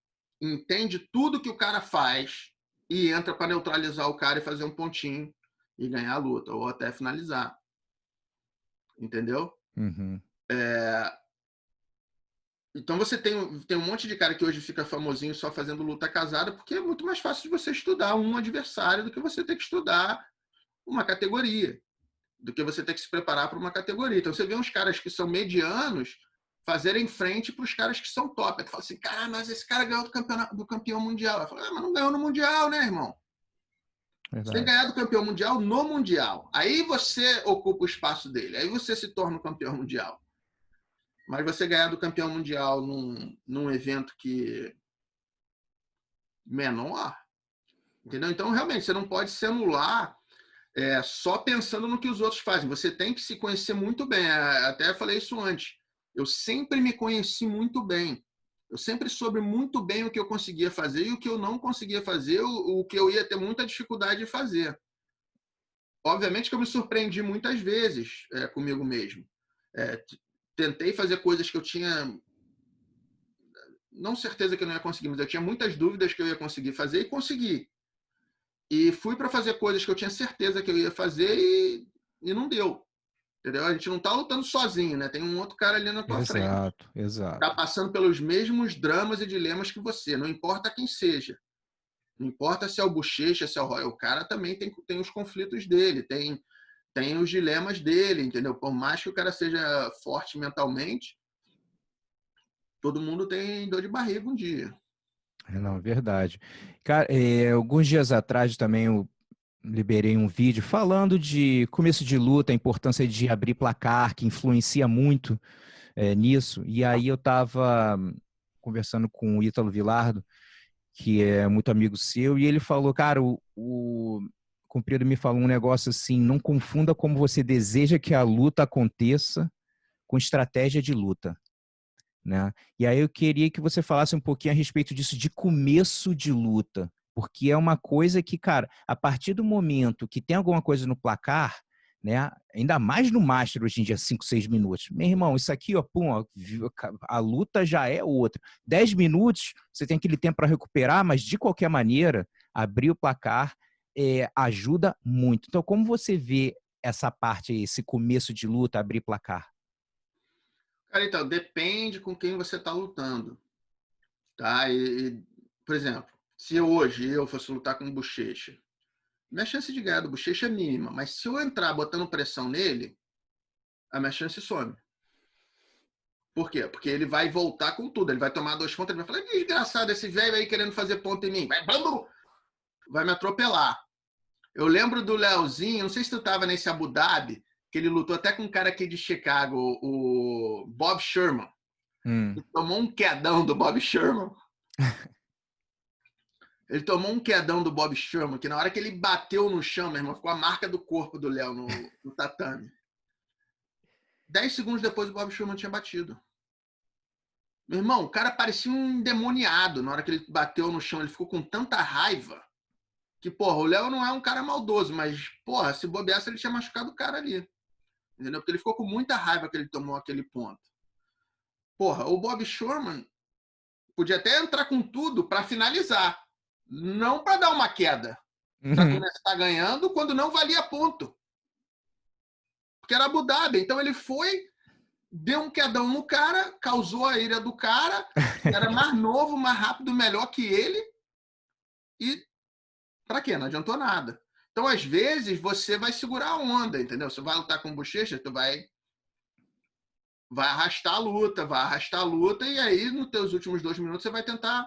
B: entende tudo que o cara faz e entra para neutralizar o cara e fazer um pontinho e ganhar a luta, ou até finalizar. Entendeu?
A: Uhum.
B: Então você tem um monte de cara que hoje fica famosinho só fazendo luta casada, porque é muito mais fácil de você estudar um adversário do que você ter que estudar uma categoria, do que você ter que se preparar para uma categoria. Então você vê uns caras que são medianos fazerem frente para os caras que são top. Aí tu fala assim, cara, mas esse cara ganhou do campeão mundial. Eu falo, mas não ganhou no mundial, né, irmão? Você tem que ganhar do campeão mundial no mundial. Aí você ocupa o espaço dele. Aí você se torna o campeão mundial. Mas você ganhar do campeão mundial num evento que menor, entendeu? Então, realmente, você não pode se anular só pensando no que os outros fazem. Você tem que se conhecer muito bem. Até falei isso antes. Eu sempre me conheci muito bem. Eu sempre soube muito bem o que eu conseguia fazer e o que eu não conseguia fazer, o que eu ia ter muita dificuldade de fazer. Obviamente que eu me surpreendi muitas vezes comigo mesmo. Tentei fazer coisas que eu tinha não certeza que eu não ia conseguir, mas eu tinha muitas dúvidas que eu ia conseguir fazer e consegui. E fui para fazer coisas que eu tinha certeza que eu ia fazer e não deu. Entendeu? A gente não está lutando sozinho, né? Tem um outro cara ali na tua frente.
A: Exato, exato.
B: Está passando pelos mesmos dramas e dilemas que você. Não importa quem seja. Não importa se é o Bochecha, se é o Roy. O cara também tem os conflitos dele, tem os dilemas dele, entendeu? Por mais que o cara seja forte mentalmente, todo mundo tem dor de barriga um dia.
A: Não, verdade. Cara, alguns dias atrás também eu liberei um vídeo falando de começo de luta, a importância de abrir placar, que influencia muito nisso. E aí eu estava conversando com o Ítalo Vilardo, que é muito amigo seu, e ele falou, cara, o Comprido me falou um negócio assim, não confunda como você deseja que a luta aconteça com estratégia de luta. Né? E aí eu queria que você falasse um pouquinho a respeito disso de começo de luta, porque é uma coisa que, cara, a partir do momento que tem alguma coisa no placar, né, ainda mais no Master hoje em dia, 5, 6 minutos, meu irmão, isso aqui, ó, pum, ó, a luta já é outra. 10 minutos, você tem aquele tempo para recuperar, mas de qualquer maneira, abrir o placar ajuda muito. Então, como você vê essa parte aí, esse começo de luta, abrir placar?
B: Cara, então, depende com quem você está lutando. Tá? Por exemplo, se hoje eu fosse lutar com o Bochecha, minha chance de ganhar do Bochecha é mínima, mas se eu entrar botando pressão nele, a minha chance some. Por quê? Porque ele vai voltar com tudo, ele vai tomar 2 pontos, ele vai falar, desgraçado, esse velho aí querendo fazer ponto em mim, vai me atropelar. Eu lembro do Leozinho, não sei se tu estava nesse Abu Dhabi, que ele lutou até com um cara aqui de Chicago, o Bob Sherman. Ele tomou um quedão do Bob Sherman. Ele tomou um quedão do Bob Sherman, que na hora que ele bateu no chão, meu irmão, ficou a marca do corpo do Léo no tatame. 10 segundos depois, o Bob Sherman tinha batido. Meu irmão, o cara parecia um endemoniado. Na hora que ele bateu no chão, ele ficou com tanta raiva. que, porra, o Léo não é um cara maldoso, mas, porra, se bobeasse, ele tinha machucado o cara ali. Entendeu? Porque ele ficou com muita raiva que ele tomou aquele ponto. Porra, o Bob Shurman podia até entrar com tudo para finalizar, não para dar uma queda, para começar ganhando quando não valia ponto. Porque era Abu Dhabi. Então ele foi, deu um quedão no cara, causou a ira do cara, era mais novo, mais rápido, melhor que ele. E para quê? Não adiantou nada. Então, às vezes, você vai segurar a onda, entendeu? Você vai lutar com bochecha, tu vai arrastar a luta, e aí, nos teus últimos 2 minutos, você vai tentar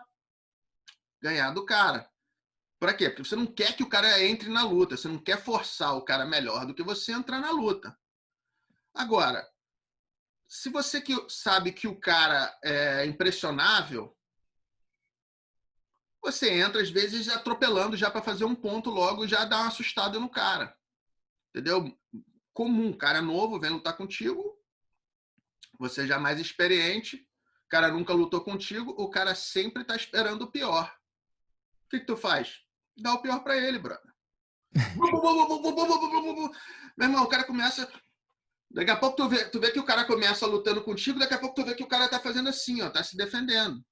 B: ganhar do cara. Para quê? Porque você não quer que o cara entre na luta, você não quer forçar o cara melhor do que você entrar na luta. Agora, se você sabe que o cara é impressionável, você entra, às vezes, atropelando já para fazer um ponto logo e já dar uma assustada no cara. Entendeu? Comum, cara novo vem lutar contigo, você já mais experiente, o cara nunca lutou contigo, o cara sempre tá esperando o pior. O que tu faz? Dá o pior para ele, brother. Meu irmão, o cara começa... Daqui a pouco tu vê que o cara começa lutando contigo, daqui a pouco tu vê que o cara tá fazendo assim, ó, tá se defendendo.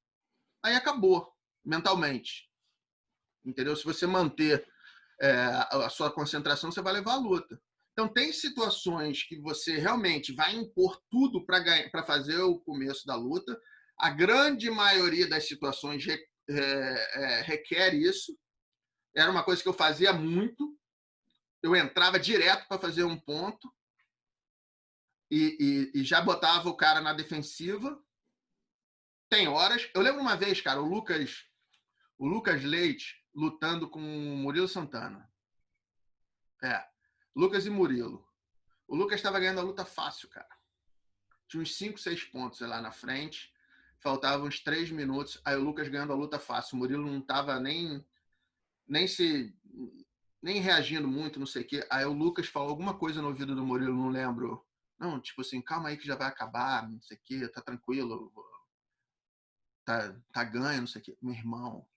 B: Aí acabou, mentalmente. Entendeu? Se você manter a sua concentração, você vai levar a luta. Então, tem situações que você realmente vai impor tudo para fazer o começo da luta. A grande maioria das situações requer isso. Era uma coisa que eu fazia muito. Eu entrava direto para fazer um ponto e já botava o cara na defensiva. Tem horas... Eu lembro uma vez, cara, o Lucas Leite lutando com o Murilo Santana. Lucas e Murilo. O Lucas estava ganhando a luta fácil, cara. Tinha uns 5, 6 pontos lá na frente. Faltavam uns 3 minutos. Aí o Lucas ganhando a luta fácil. O Murilo não estava nem reagindo muito, não sei o quê. Aí o Lucas falou alguma coisa no ouvido do Murilo, não lembro. Não, tipo assim, calma aí que já vai acabar, não sei o quê, tá tranquilo. Tá ganho, não sei o quê. Meu irmão...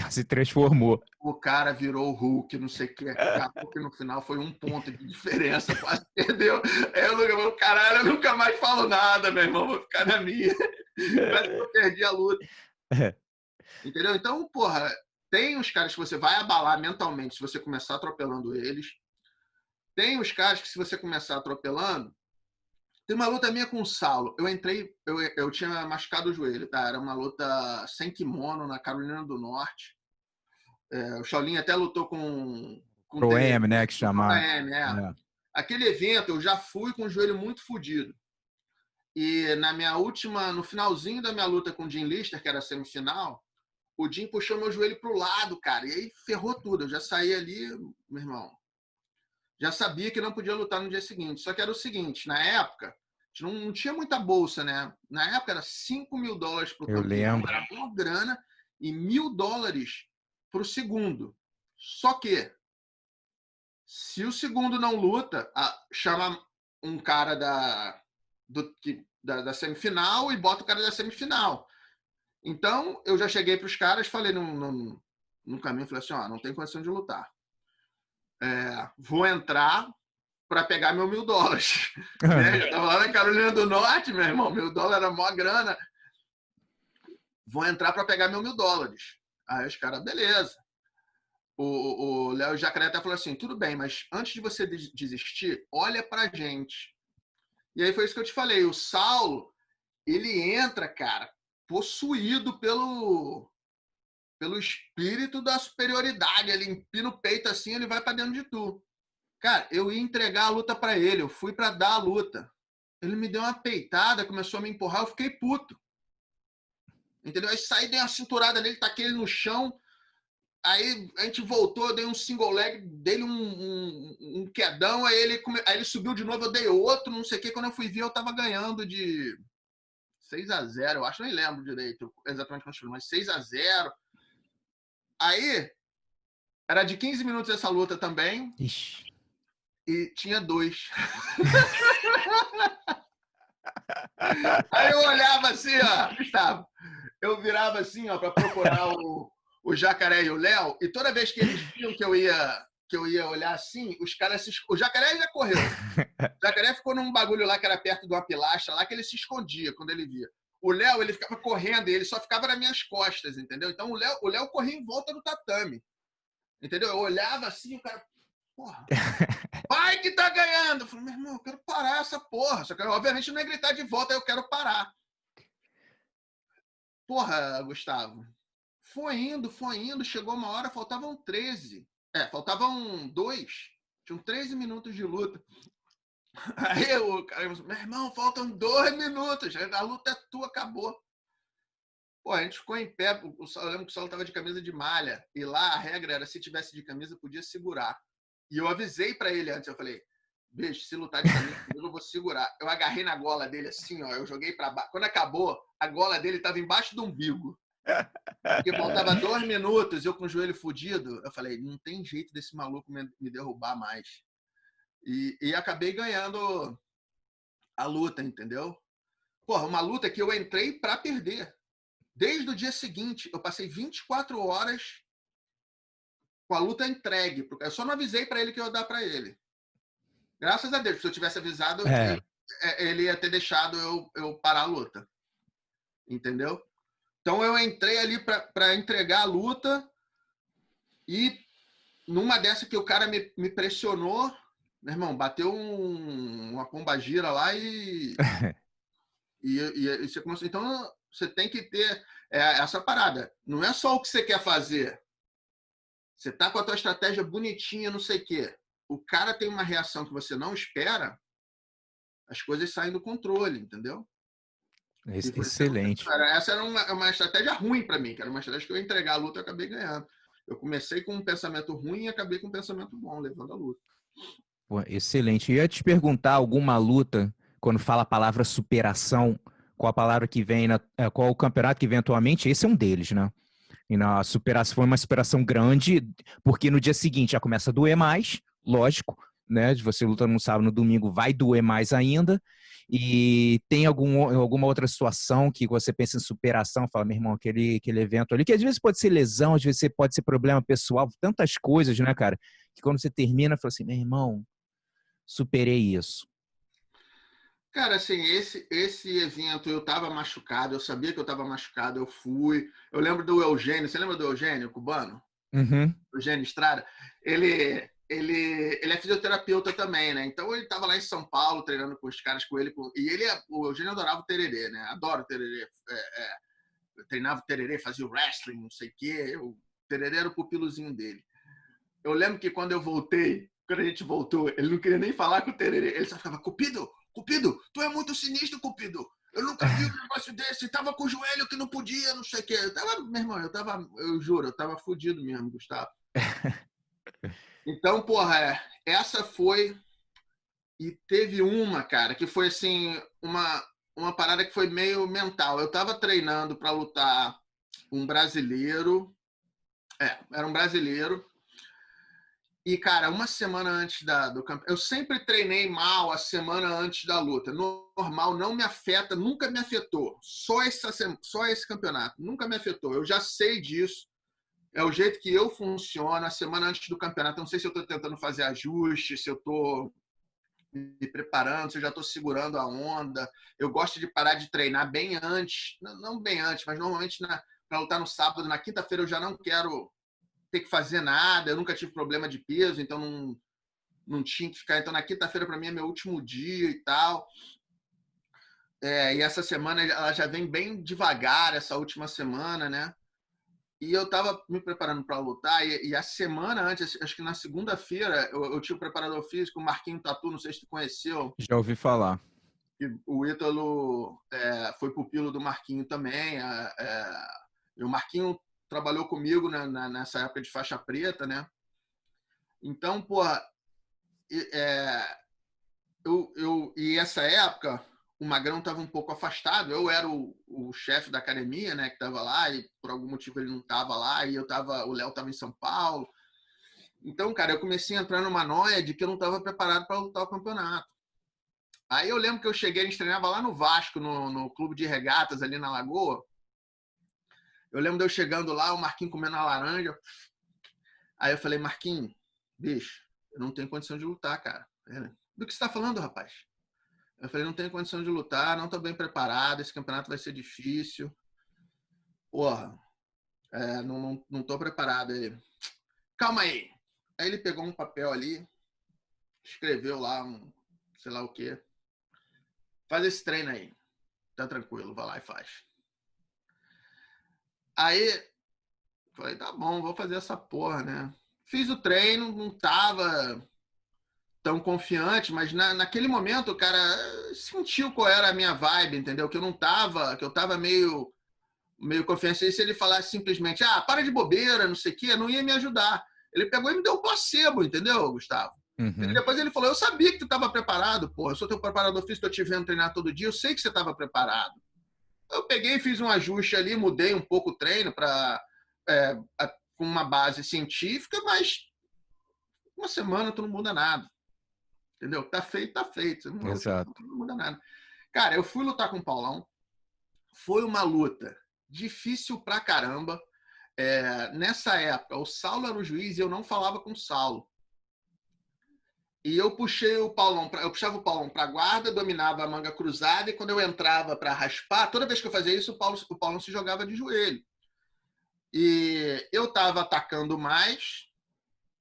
A: Se transformou.
B: O cara virou o Hulk, não sei o que, acabou que no final foi 1 ponto de diferença, quase perdeu. Aí o Lucas falou, caralho, eu nunca mais falo nada, meu irmão, vou ficar na minha. Parece que eu perdi a luta. Entendeu? Então, porra, tem os caras que você vai abalar mentalmente se você começar atropelando eles. Tem os caras que se você começar atropelando... Tem uma luta minha com o Saulo. Eu entrei, eu tinha machucado o joelho, tá? Era uma luta sem kimono na Carolina do Norte. O Shaolin até lutou com
A: Pro M, né, que chama.
B: Aquele evento eu já fui com o joelho muito fodido. E no finalzinho da minha luta com o Jim Lister, que era a semifinal, o Jim puxou meu joelho pro lado, cara, e aí ferrou tudo. Eu já saí ali, meu irmão, já sabia que não podia lutar no dia seguinte. Só que era o seguinte, na época, não tinha muita bolsa, né? Na época era $5 mil pro campeão.
A: Eu lembro.
B: Era boa grana, e $1.000 pro segundo. Só que, se o segundo não luta, chama um cara da semifinal e bota o cara da semifinal. Então, eu já cheguei para os caras, falei no caminho, falei assim, não tem condição de lutar. Vou entrar para pegar meu $1.000. Né? Eu estava lá na Carolina do Norte, meu irmão, $1.000 era mó grana. Vou entrar para pegar meu $1.000. Aí os caras, beleza. O Léo Jacaré até falou assim, tudo bem, mas antes de você desistir, olha pra gente. E aí foi isso que eu te falei, o Saulo, ele entra, cara, possuído pelo espírito da superioridade, ele empina o peito assim, ele vai pra dentro de tu. Cara, eu ia entregar a luta pra ele, eu fui pra dar a luta. Ele me deu uma peitada, começou a me empurrar, eu fiquei puto. Entendeu? Aí saí, dei uma cinturada nele, taquei ele no chão. Aí a gente voltou, eu dei um single leg, dei um quedão, aí ele subiu de novo, eu dei outro, não sei o que. Quando eu fui ver, eu tava ganhando de 6-0, eu acho, nem lembro direito exatamente quanto foi, mas 6-0. Aí, era de 15 minutos essa luta também.
A: Ixi.
B: E tinha 2. Aí eu olhava assim, ó, Gustavo, eu virava assim, ó, pra procurar o o Jacaré e o Léo, e toda vez que eles viam que eu ia olhar assim, os caras o Jacaré já correu. O Jacaré ficou num bagulho lá que era perto de uma pilastra lá, que ele se escondia quando ele via. O Léo, ele ficava correndo e ele só ficava nas minhas costas, entendeu? Então o Léo corria em volta do tatame. Entendeu? Eu olhava assim, o cara, porra, vai que tá ganhando. Eu falei, meu irmão, eu quero parar essa porra. Só que, obviamente, não é gritar de volta, eu quero parar. Porra, Gustavo. Foi indo, chegou uma hora, faltavam 13. Faltavam 2. Tinham 13 minutos de luta. Aí o cara, meu irmão, faltam 2 minutos. A luta é tua, acabou. Pô, a gente ficou em pé. Eu lembro que o Saulo estava de camisa de malha. E lá a regra era, se tivesse de camisa, podia segurar. E eu avisei para ele antes. Eu falei, bicho, se lutar de camisa, eu vou segurar. Eu agarrei na gola dele assim, ó. Eu joguei para baixo. Quando acabou, a gola dele estava embaixo do umbigo. Porque faltava 2 minutos, eu com o joelho fudido. Eu falei, não tem jeito desse maluco me derrubar mais. E acabei ganhando a luta, entendeu? Porra, uma luta que eu entrei para perder. Desde o dia seguinte, eu passei 24 horas com a luta entregue. Eu só não avisei para ele que eu ia dar para ele. Graças a Deus, se eu tivesse avisado, ele ia ter deixado eu parar a luta. Entendeu? Então eu entrei ali para entregar a luta e numa dessa que o cara me pressionou, meu irmão, bateu uma pombagira lá e você começou. Então você tem que ter essa parada. Não é só o que você quer fazer. Você tá com a tua estratégia bonitinha, não sei o quê. O cara tem uma reação que você não espera, as coisas saem do controle, entendeu?
A: Excelente.
B: Essa era uma estratégia ruim para mim, que era uma estratégia que eu ia entregar a luta e eu acabei ganhando. Eu comecei com um pensamento ruim e acabei com um pensamento bom, levando a luta.
A: Pô, excelente. Eu ia te perguntar alguma luta, quando fala a palavra superação, qual a palavra que vem, qual o campeonato que vem atualmente? Esse é um deles, né? E na superação foi uma superação grande, porque no dia seguinte já começa a doer mais, lógico, né? Você luta no sábado, no domingo, vai doer mais ainda. E tem alguma outra situação que você pensa em superação, fala, meu irmão, aquele evento ali, que às vezes pode ser lesão, às vezes pode ser problema pessoal, tantas coisas, né, cara? Que quando você termina, fala assim, meu irmão, superei isso.
B: Cara, assim, esse evento eu tava machucado, eu sabia que eu tava machucado, eu fui. Eu lembro do Eugênio, você lembra do Eugênio, cubano?
A: Uhum.
B: Eugênio Estrada? Ele é fisioterapeuta também, né? Então ele tava lá em São Paulo treinando com os caras com ele. O Eugênio adorava o tererê, né? Adoro o tererê. Eu treinava o tererê, fazia o wrestling, não sei o quê. O tererê era o pupilozinho dele. Eu lembro que quando eu voltei, quando a gente voltou, ele não queria nem falar com o tererê. Ele só ficava, Cupido, tu é muito sinistro, Cupido. Eu nunca vi um negócio desse. Tava com o joelho que não podia, não sei o quê. Meu irmão, eu juro, eu tava fudido mesmo, Gustavo. Então, porra, essa foi. E teve uma, cara, que foi assim, uma parada que foi meio mental. Eu tava treinando para lutar um brasileiro. Era um brasileiro. E, cara, uma semana antes do campeonato, eu sempre treinei mal a semana antes da luta. Normal, não me afeta, nunca me afetou. Só esse campeonato, nunca me afetou. Eu já sei disso. É o jeito que eu funciono a semana antes do campeonato. Eu não sei se eu estou tentando fazer ajustes, se eu estou me preparando, se eu já estou segurando a onda. Eu gosto de parar de treinar bem antes. Não bem antes, mas normalmente para lutar no sábado, na quinta-feira eu já não quero ter que fazer nada, eu nunca tive problema de peso, então não tinha que ficar. Então, na quinta-feira, para mim, é meu último dia e tal. E essa semana, ela já vem bem devagar, essa última semana, né? E eu estava me preparando para lutar, e a semana antes, acho que na segunda-feira, eu tinha o preparador físico, o Marquinho Tatu, não sei se tu conheceu.
A: Já ouvi falar.
B: O Ítalo foi pupilo do Marquinho também. E o Marquinho trabalhou comigo nessa época de faixa preta, né? Então, porra, e essa época o Magrão estava um pouco afastado. Eu era o chefe da academia, né, que estava lá, e por algum motivo ele não estava lá, e o Léo estava em São Paulo. Então, cara, eu comecei a entrar numa noia de que eu não estava preparado para lutar o campeonato. Aí eu lembro que eu cheguei, a gente treinava lá no Vasco, no clube de regatas ali na Lagoa. Eu lembro de eu chegando lá, o Marquinhos comendo a laranja. Aí eu falei, Marquinhos, bicho, eu não tenho condição de lutar, cara. Do que você tá falando, rapaz? Eu falei, não tenho condição de lutar, não tô bem preparado, esse campeonato vai ser difícil. Porra, não tô preparado. Ele, calma aí. Aí ele pegou um papel ali, escreveu lá sei lá o quê. Faz esse treino aí. Tá tranquilo, vai lá e faz. Aí, falei, tá bom, vou fazer essa porra, né? Fiz o treino, não tava tão confiante, mas naquele momento, o cara sentiu qual era a minha vibe, entendeu? Que eu tava meio confiante. E se ele falasse simplesmente, para de bobeira, não sei o quê, não ia me ajudar. Ele pegou e me deu um placebo, entendeu, Gustavo?
A: Uhum.
B: Depois ele falou, eu sabia que tu estava preparado, porra. Eu sou teu preparador físico, tô te vendo treinar todo dia, eu sei que você estava preparado. Eu peguei e fiz um ajuste ali, mudei um pouco o treino para com uma base científica, mas uma semana tu não muda nada. Entendeu? Tá feito, tá feito.
A: Exato.
B: Não muda nada. Cara, eu fui lutar com o Paulão. Foi uma luta difícil pra caramba. Nessa época, o Saulo era o juiz e eu não falava com o Saulo. E eu puxava o Paulão para guarda, dominava a manga cruzada, e quando eu entrava para raspar, toda vez que eu fazia isso, o Paulão se jogava de joelho. E eu estava atacando mais,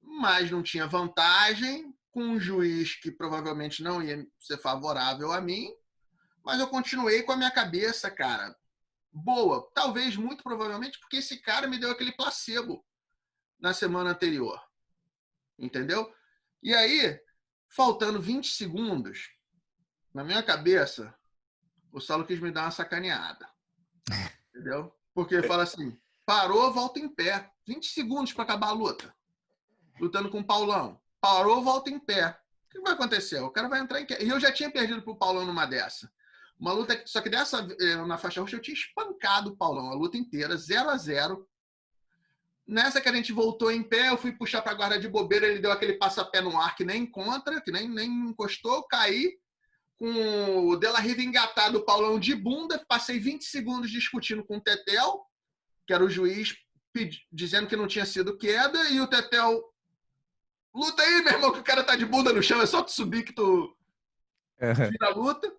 B: mas não tinha vantagem, com um juiz que provavelmente não ia ser favorável a mim, mas eu continuei com a minha cabeça, cara, boa. Talvez, muito provavelmente, porque esse cara me deu aquele placebo na semana anterior. Entendeu? E aí, faltando 20 segundos, na minha cabeça, o Saulo quis me dar uma sacaneada. Entendeu? Porque fala assim, parou, volta em pé. 20 segundos para acabar a luta. Lutando com o Paulão. Parou, volta em pé. O que vai acontecer? O cara vai entrar em... E eu já tinha perdido pro Paulão numa dessa. Uma luta, só que dessa, na faixa roxa, eu tinha espancado o Paulão a luta inteira, 0-0. Nessa que a gente voltou em pé, eu fui puxar para a guarda de bobeira, ele deu aquele passapé no ar que nem encontra, que nem encostou, caí com o De La Riva engatado, o Paulão de bunda, passei 20 segundos discutindo com o Tetel, que era o juiz, dizendo que não tinha sido queda, e o Tetel, luta aí, meu irmão, que o cara tá de bunda no chão, é só tu subir que tu vira a luta.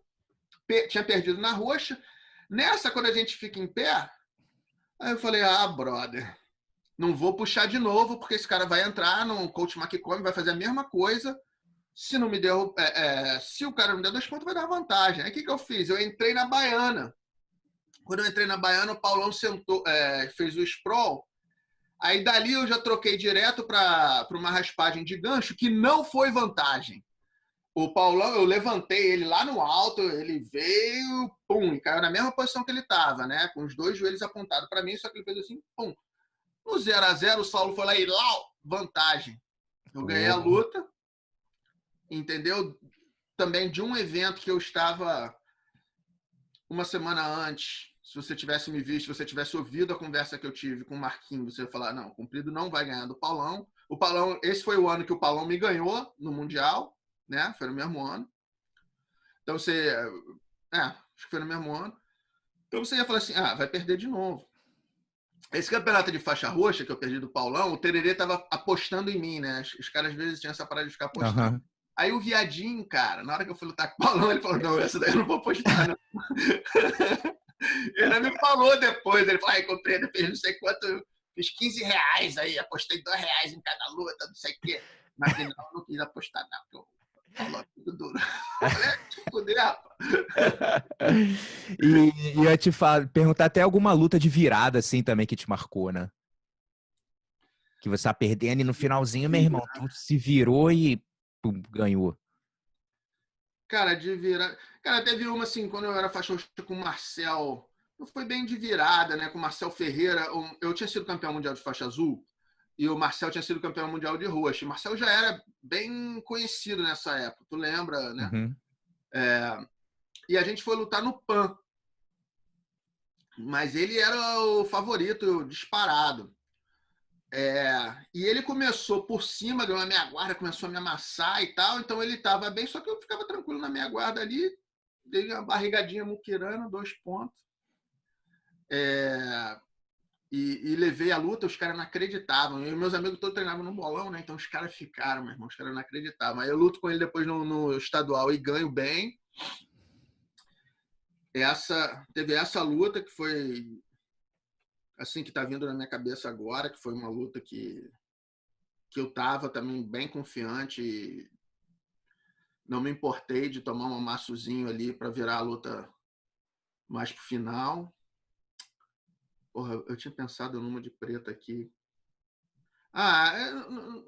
B: Tinha perdido na roxa. Nessa, quando a gente fica em pé, aí eu falei, brother, não vou puxar de novo, porque esse cara vai entrar no coach McCombs, vai fazer a mesma coisa. Se não me deu, se o cara não me der 2 pontos, vai dar vantagem. Aí o que eu fiz? Eu entrei na baiana. Quando eu entrei na baiana, o Paulão sentou, fez o sprawl. Aí dali eu já troquei direto para uma raspagem de gancho, que não foi vantagem. O Paulão, eu levantei ele lá no alto, ele veio, pum, e caiu na mesma posição que ele estava, né? Com os 2 joelhos apontados para mim, só que ele fez assim, pum. No 0-0, o Saulo foi lá e vantagem. Eu ganhei a luta, entendeu? Também de um evento que eu estava uma semana antes. Se você tivesse me visto, se você tivesse ouvido a conversa que eu tive com o Marquinhos, você ia falar, não, Cumprido não vai ganhar do Paulão. O Paulão, esse foi o ano que o Paulão me ganhou no Mundial, né? Foi no mesmo ano. Então você... acho que foi no mesmo ano. Então você ia falar assim, vai perder de novo. Esse campeonato de faixa roxa que eu perdi do Paulão, o Tererê tava apostando em mim, né? Os caras às vezes tinham essa parada de ficar apostando. Aí o Viadinho, cara, na hora que eu fui lutar com o Paulão, ele falou, não, essa daí eu não vou apostar, não. Ele me falou depois, ele falou, comprei, fiz não sei quanto, fiz R$15 aí, apostei R$2 em cada luta, não sei o quê. Mas final eu não quis apostar, não, porque o Paulão é tudo duro. Eu falei, te fuder, rapaz.
A: E eu ia te perguntar até alguma luta de virada, assim, também, que te marcou, né? Que você tá perdendo e no finalzinho, meu irmão, tu se virou e pum, ganhou.
B: Cara, de virada... Cara, teve uma, assim, quando eu era faixa roxa com o Marcel, não foi bem de virada, né? Com o Marcel Ferreira, eu tinha sido campeão mundial de faixa azul e o Marcel tinha sido campeão mundial de roxa. O Marcel já era bem conhecido nessa época, tu lembra, né?
A: Uhum.
B: E a gente foi lutar no PAN. Mas ele era o favorito disparado. E ele começou por cima, ganhou a minha guarda, começou a me amassar e tal, então ele estava bem, só que eu ficava tranquilo na minha guarda ali, dei uma barrigadinha muquirana, 2 pontos. e levei a luta, os caras não acreditavam. E meus amigos todos treinavam no bolão, né? Então os caras ficaram, meu irmão, os caras não acreditavam. Aí eu luto com ele depois no estadual e ganho bem. Teve essa luta que foi assim que tá vindo na minha cabeça agora, que foi uma luta que eu tava também bem confiante e não me importei de tomar um amassozinho ali para virar a luta mais pro final. Porra, eu tinha pensado numa de preta aqui.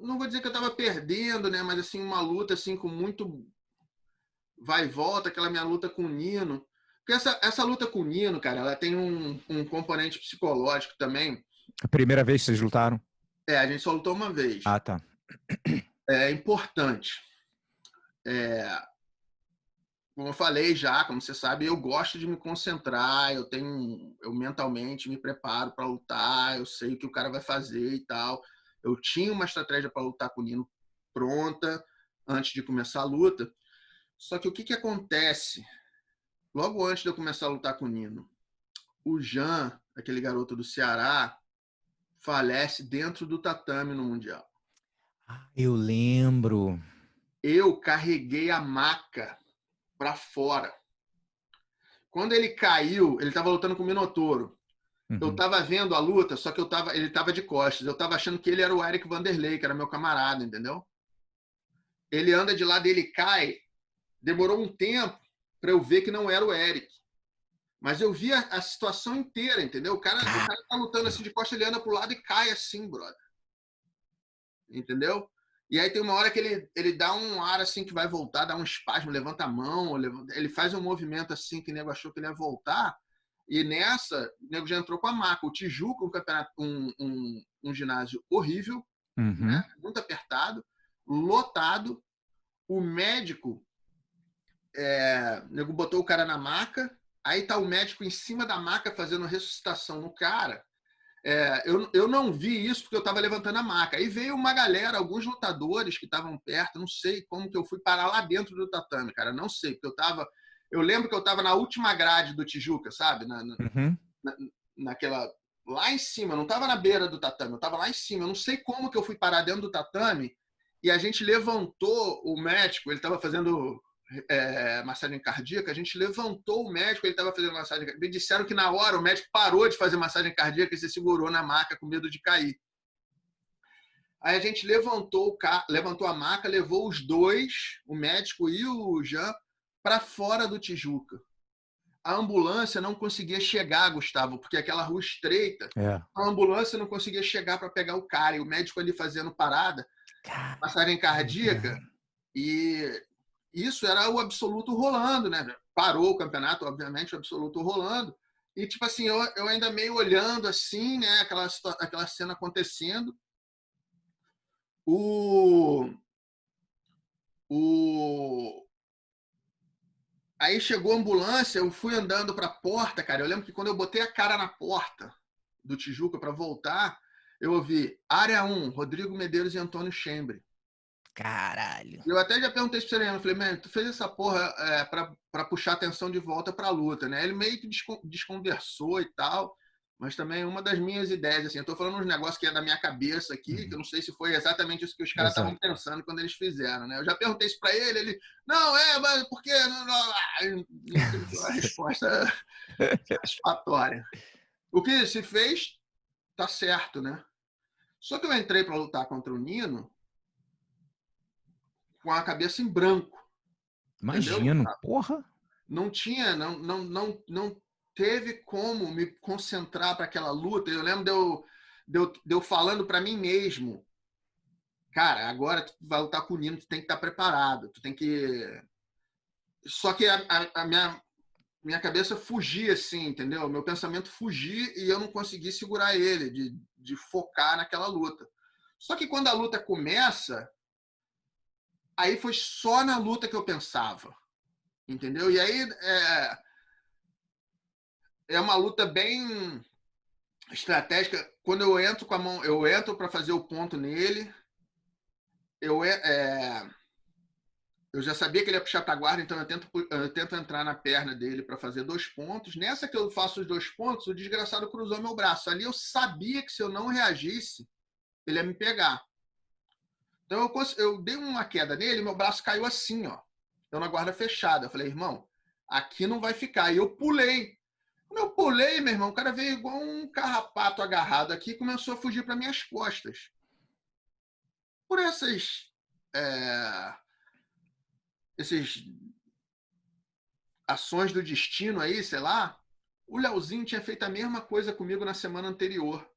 B: Não vou dizer que eu tava perdendo, né? Mas assim, uma luta assim com muito vai e volta, aquela minha luta com o Nino. Porque essa luta com o Nino, cara, ela tem um componente psicológico também.
A: A primeira vez que vocês lutaram?
B: A gente só lutou uma vez.
A: Ah, tá.
B: É importante. Como eu falei já, como você sabe, eu gosto de me concentrar, eu mentalmente me preparo para lutar, eu sei o que o cara vai fazer e tal. Eu tinha uma estratégia para lutar com o Nino pronta antes de começar a luta. Só que o que acontece? Logo antes de eu começar a lutar com o Nino, o Jean, aquele garoto do Ceará, falece dentro do tatame no Mundial.
A: Eu lembro.
B: Eu carreguei a maca para fora. Quando ele caiu, ele estava lutando com o Minotouro. Eu estava vendo a luta, só que ele estava de costas. Eu estava achando que ele era o Eric Vanderlei, que era meu camarada, entendeu? Ele anda de lado, ele cai. Demorou um tempo para eu ver que não era o Eric. Mas eu vi a situação inteira, entendeu? O cara tá lutando assim de costas, ele anda pro lado e cai assim, brother. Entendeu? E aí tem uma hora que ele dá um ar assim que vai voltar, dá um espasmo, levanta a mão, ele faz um movimento assim que o nego achou que ele ia voltar. E nessa, o nego já entrou com a maca. O Tijuca, um campeonato, um ginásio horrível, né? Muito apertado, lotado. O médico, o nego botou o cara na maca, aí tá o médico em cima da maca fazendo ressuscitação no cara. Eu não vi isso porque eu estava levantando a maca. Aí veio uma galera, alguns lutadores que estavam perto, não sei como que eu fui parar lá dentro do tatame, cara, não sei, porque eu lembro que eu estava na última grade do Tijuca, sabe? Naquela lá em cima, não estava na beira do tatame, eu estava lá em cima. Eu não sei como que eu fui parar dentro do tatame e a gente levantou o médico, ele estava fazendo massagem cardíaca, a gente levantou o médico, ele estava fazendo massagem cardíaca. Me disseram que na hora o médico parou de fazer massagem cardíaca e se segurou na maca com medo de cair. Aí a gente levantou a maca, levou os dois, o médico e o Jean, para fora do Tijuca. A ambulância não conseguia chegar, Gustavo, porque aquela rua estreita, a ambulância não conseguia chegar para pegar o cara. E o médico ali fazendo parada, massagem cardíaca, e isso era o absoluto rolando, né? Parou o campeonato, obviamente, o absoluto rolando. E, tipo assim, eu ainda meio olhando assim, né? Aquela cena acontecendo. Aí chegou a ambulância, eu fui andando para a porta, cara. Eu lembro que quando eu botei a cara na porta do Tijuca para voltar, eu ouvi área 1, Rodrigo Medeiros e Antônio Chembre.
A: Caralho.
B: Eu até já perguntei pro Sereno, falei, man, tu fez essa porra pra puxar a atenção de volta pra luta, né? Ele meio que desconversou e tal, mas também uma das minhas ideias, assim, eu tô falando uns negócios que é da minha cabeça aqui, que eu não sei se foi exatamente isso que os caras estavam pensando quando eles fizeram, né? Eu já perguntei isso pra ele, não, mas por quê? Não tem uma resposta satisfatória. O que se fez, tá certo, né? Só que eu entrei pra lutar contra o Nino com a cabeça em branco.
A: Imagino,
B: entendeu?
A: porra.
B: Não tinha, não teve como me concentrar para aquela luta. Eu lembro de eu falando para mim mesmo, cara, agora tu vai lutar com o Nino, tu tem que estar preparado, tu tem que. Só que a minha cabeça fugia, assim, entendeu? Meu pensamento fugia e eu não consegui segurar ele, de focar naquela luta. Só que quando a luta começa, aí foi só na luta que eu pensava, entendeu? E aí é uma luta bem estratégica. Quando eu entro com a mão, eu entro para fazer o ponto nele, eu eu já sabia que ele ia puxar para a guarda, então eu tento entrar na perna dele para fazer 2 pontos. Nessa que eu faço os 2 pontos, o desgraçado cruzou meu braço. Ali eu sabia que se eu não reagisse, ele ia me pegar. Então eu dei uma queda nele, meu braço caiu assim, ó. Eu na guarda fechada. Eu falei, irmão, aqui não vai ficar. E eu pulei. Quando eu pulei, meu irmão, o cara veio igual um carrapato agarrado aqui e começou a fugir para minhas costas. Por esses ações do destino aí, sei lá, o Leozinho tinha feito a mesma coisa comigo na semana anterior.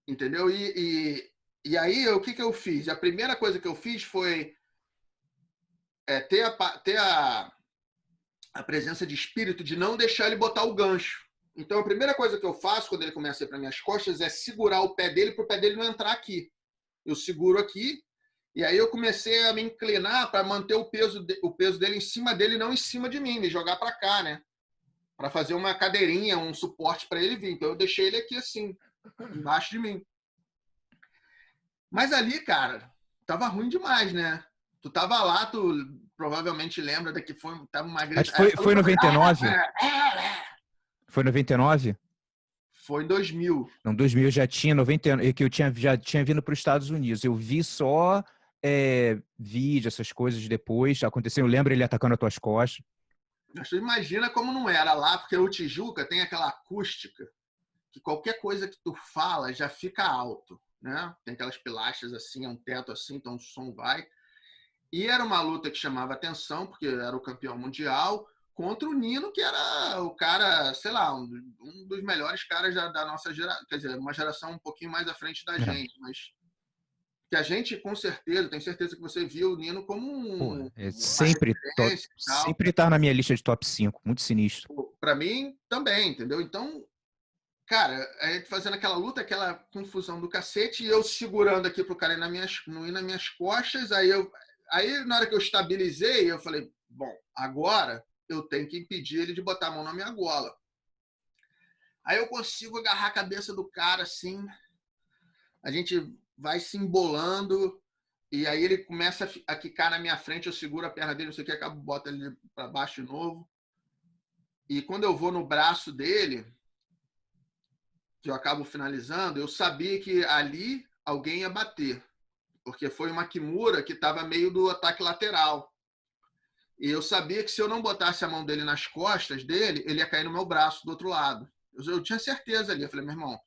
B: Entendeu? E aí, o que eu fiz? A primeira coisa que eu fiz foi ter a presença de espírito de não deixar ele botar o gancho. Então, a primeira coisa que eu faço quando ele começa a ir para minhas costas é segurar o pé dele para o pé dele não entrar aqui. Eu seguro aqui, e aí eu comecei a me inclinar para manter o peso dele em cima dele, não em cima de mim, me jogar para cá, né? Para fazer uma cadeirinha, um suporte para ele vir. Então, eu deixei ele aqui assim, embaixo de mim. Mas ali, cara, tava ruim demais, né? Tu tava lá, tu provavelmente lembra da que tava uma grande...
A: Acho que foi 99? Foi 99?
B: Foi em 2000.
A: Não, 2000 já tinha, 99, que eu já tinha vindo para os Estados Unidos. Eu vi só vídeo, essas coisas depois. Aconteceu, eu lembro ele atacando as tuas costas.
B: Mas tu imagina como não era lá, porque o Tijuca tem aquela acústica que qualquer coisa que tu fala já fica alto, né? Tem aquelas pilastras assim, é um teto assim, então o som vai. E era uma luta que chamava atenção, porque era o campeão mundial, contra o Nino, que era o cara, sei lá, um dos melhores caras da nossa geração, quer dizer, uma geração um pouquinho mais à frente da gente, mas que a gente, com certeza, tenho certeza que você viu o Nino como uma referência e tal.
A: Sempre tá na minha lista de top 5, muito sinistro.
B: Para mim, também, entendeu? Então, cara, a gente fazendo aquela luta, aquela confusão do cacete, e eu segurando aqui pro cara não ir nas minhas costas, aí na hora que eu estabilizei, eu falei, bom, agora eu tenho que impedir ele de botar a mão na minha gola. Aí eu consigo agarrar a cabeça do cara assim, a gente vai se embolando, e aí ele começa a quicar na minha frente, eu seguro a perna dele, não sei o que, acabo boto ele para baixo de novo. E quando eu vou no braço dele, que eu acabo finalizando, eu sabia que ali alguém ia bater, porque foi uma Kimura que estava meio do ataque lateral. E eu sabia que se eu não botasse a mão dele nas costas dele, ele ia cair no meu braço do outro lado. Eu tinha certeza ali. Eu falei, meu irmão,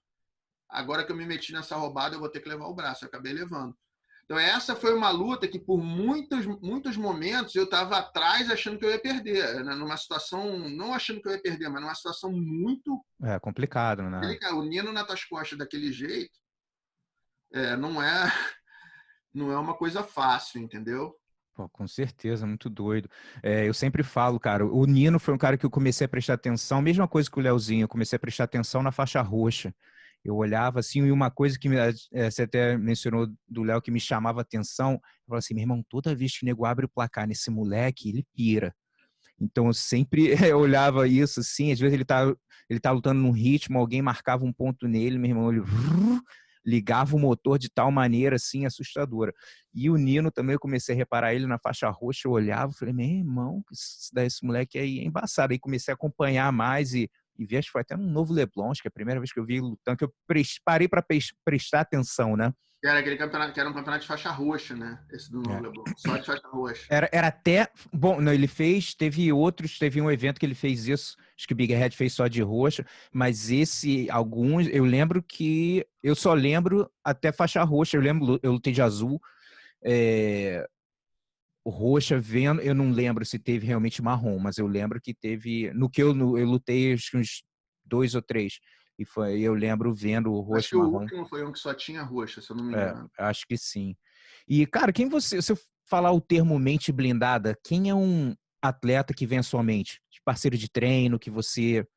B: agora que eu me meti nessa roubada, eu vou ter que levar o braço. Eu acabei levando. Então, essa foi uma luta que, por muitos momentos, eu estava atrás achando que eu ia perder. Numa situação, não achando que eu ia perder, mas numa situação muito...
A: É complicado, né?
B: O Nino nas tuas costas daquele jeito, não é uma coisa fácil, entendeu?
A: Pô, com certeza, muito doido. Eu sempre falo, cara, o Nino foi um cara que eu comecei a prestar atenção, mesma coisa que o Leozinho, eu comecei a prestar atenção na faixa roxa. Eu olhava assim, e uma coisa que você até mencionou do Léo que me chamava atenção, eu falava assim, meu irmão, toda vez que o nego abre o placar nesse moleque, ele pira. Então eu sempre olhava isso assim, às vezes ele tá lutando num ritmo, alguém marcava um ponto nele, meu irmão, ele ligava o motor de tal maneira assim assustadora. E o Nino também, eu comecei a reparar ele na faixa roxa, eu olhava, falei, meu irmão, esse moleque aí é embaçado. Aí comecei a acompanhar mais e vi, acho que foi até um novo Leblon, acho que é a primeira vez que eu vi lutando, que eu parei para prestar atenção, né?
B: Que era aquele campeonato, que era um campeonato de faixa roxa, né? Esse do Novo
A: É.
B: Leblon. Só de faixa roxa.
A: Era até. Bom, não, ele fez, teve um evento que ele fez isso, acho que o Big Red fez só de roxa, mas alguns, eu lembro que. Eu só lembro até faixa roxa, eu lutei de azul, roxa vendo, eu não lembro se teve realmente marrom, mas eu lembro que teve. No que eu lutei, acho que uns 2 ou 3, eu lembro vendo o
B: Acho
A: roxo
B: que
A: e
B: o
A: marrom.
B: último foi um que só tinha roxa, se eu não me engano.
A: Acho que sim. E, cara, se eu falar o termo mente blindada, quem é um atleta que vem à sua mente? Parceiro de treino, que você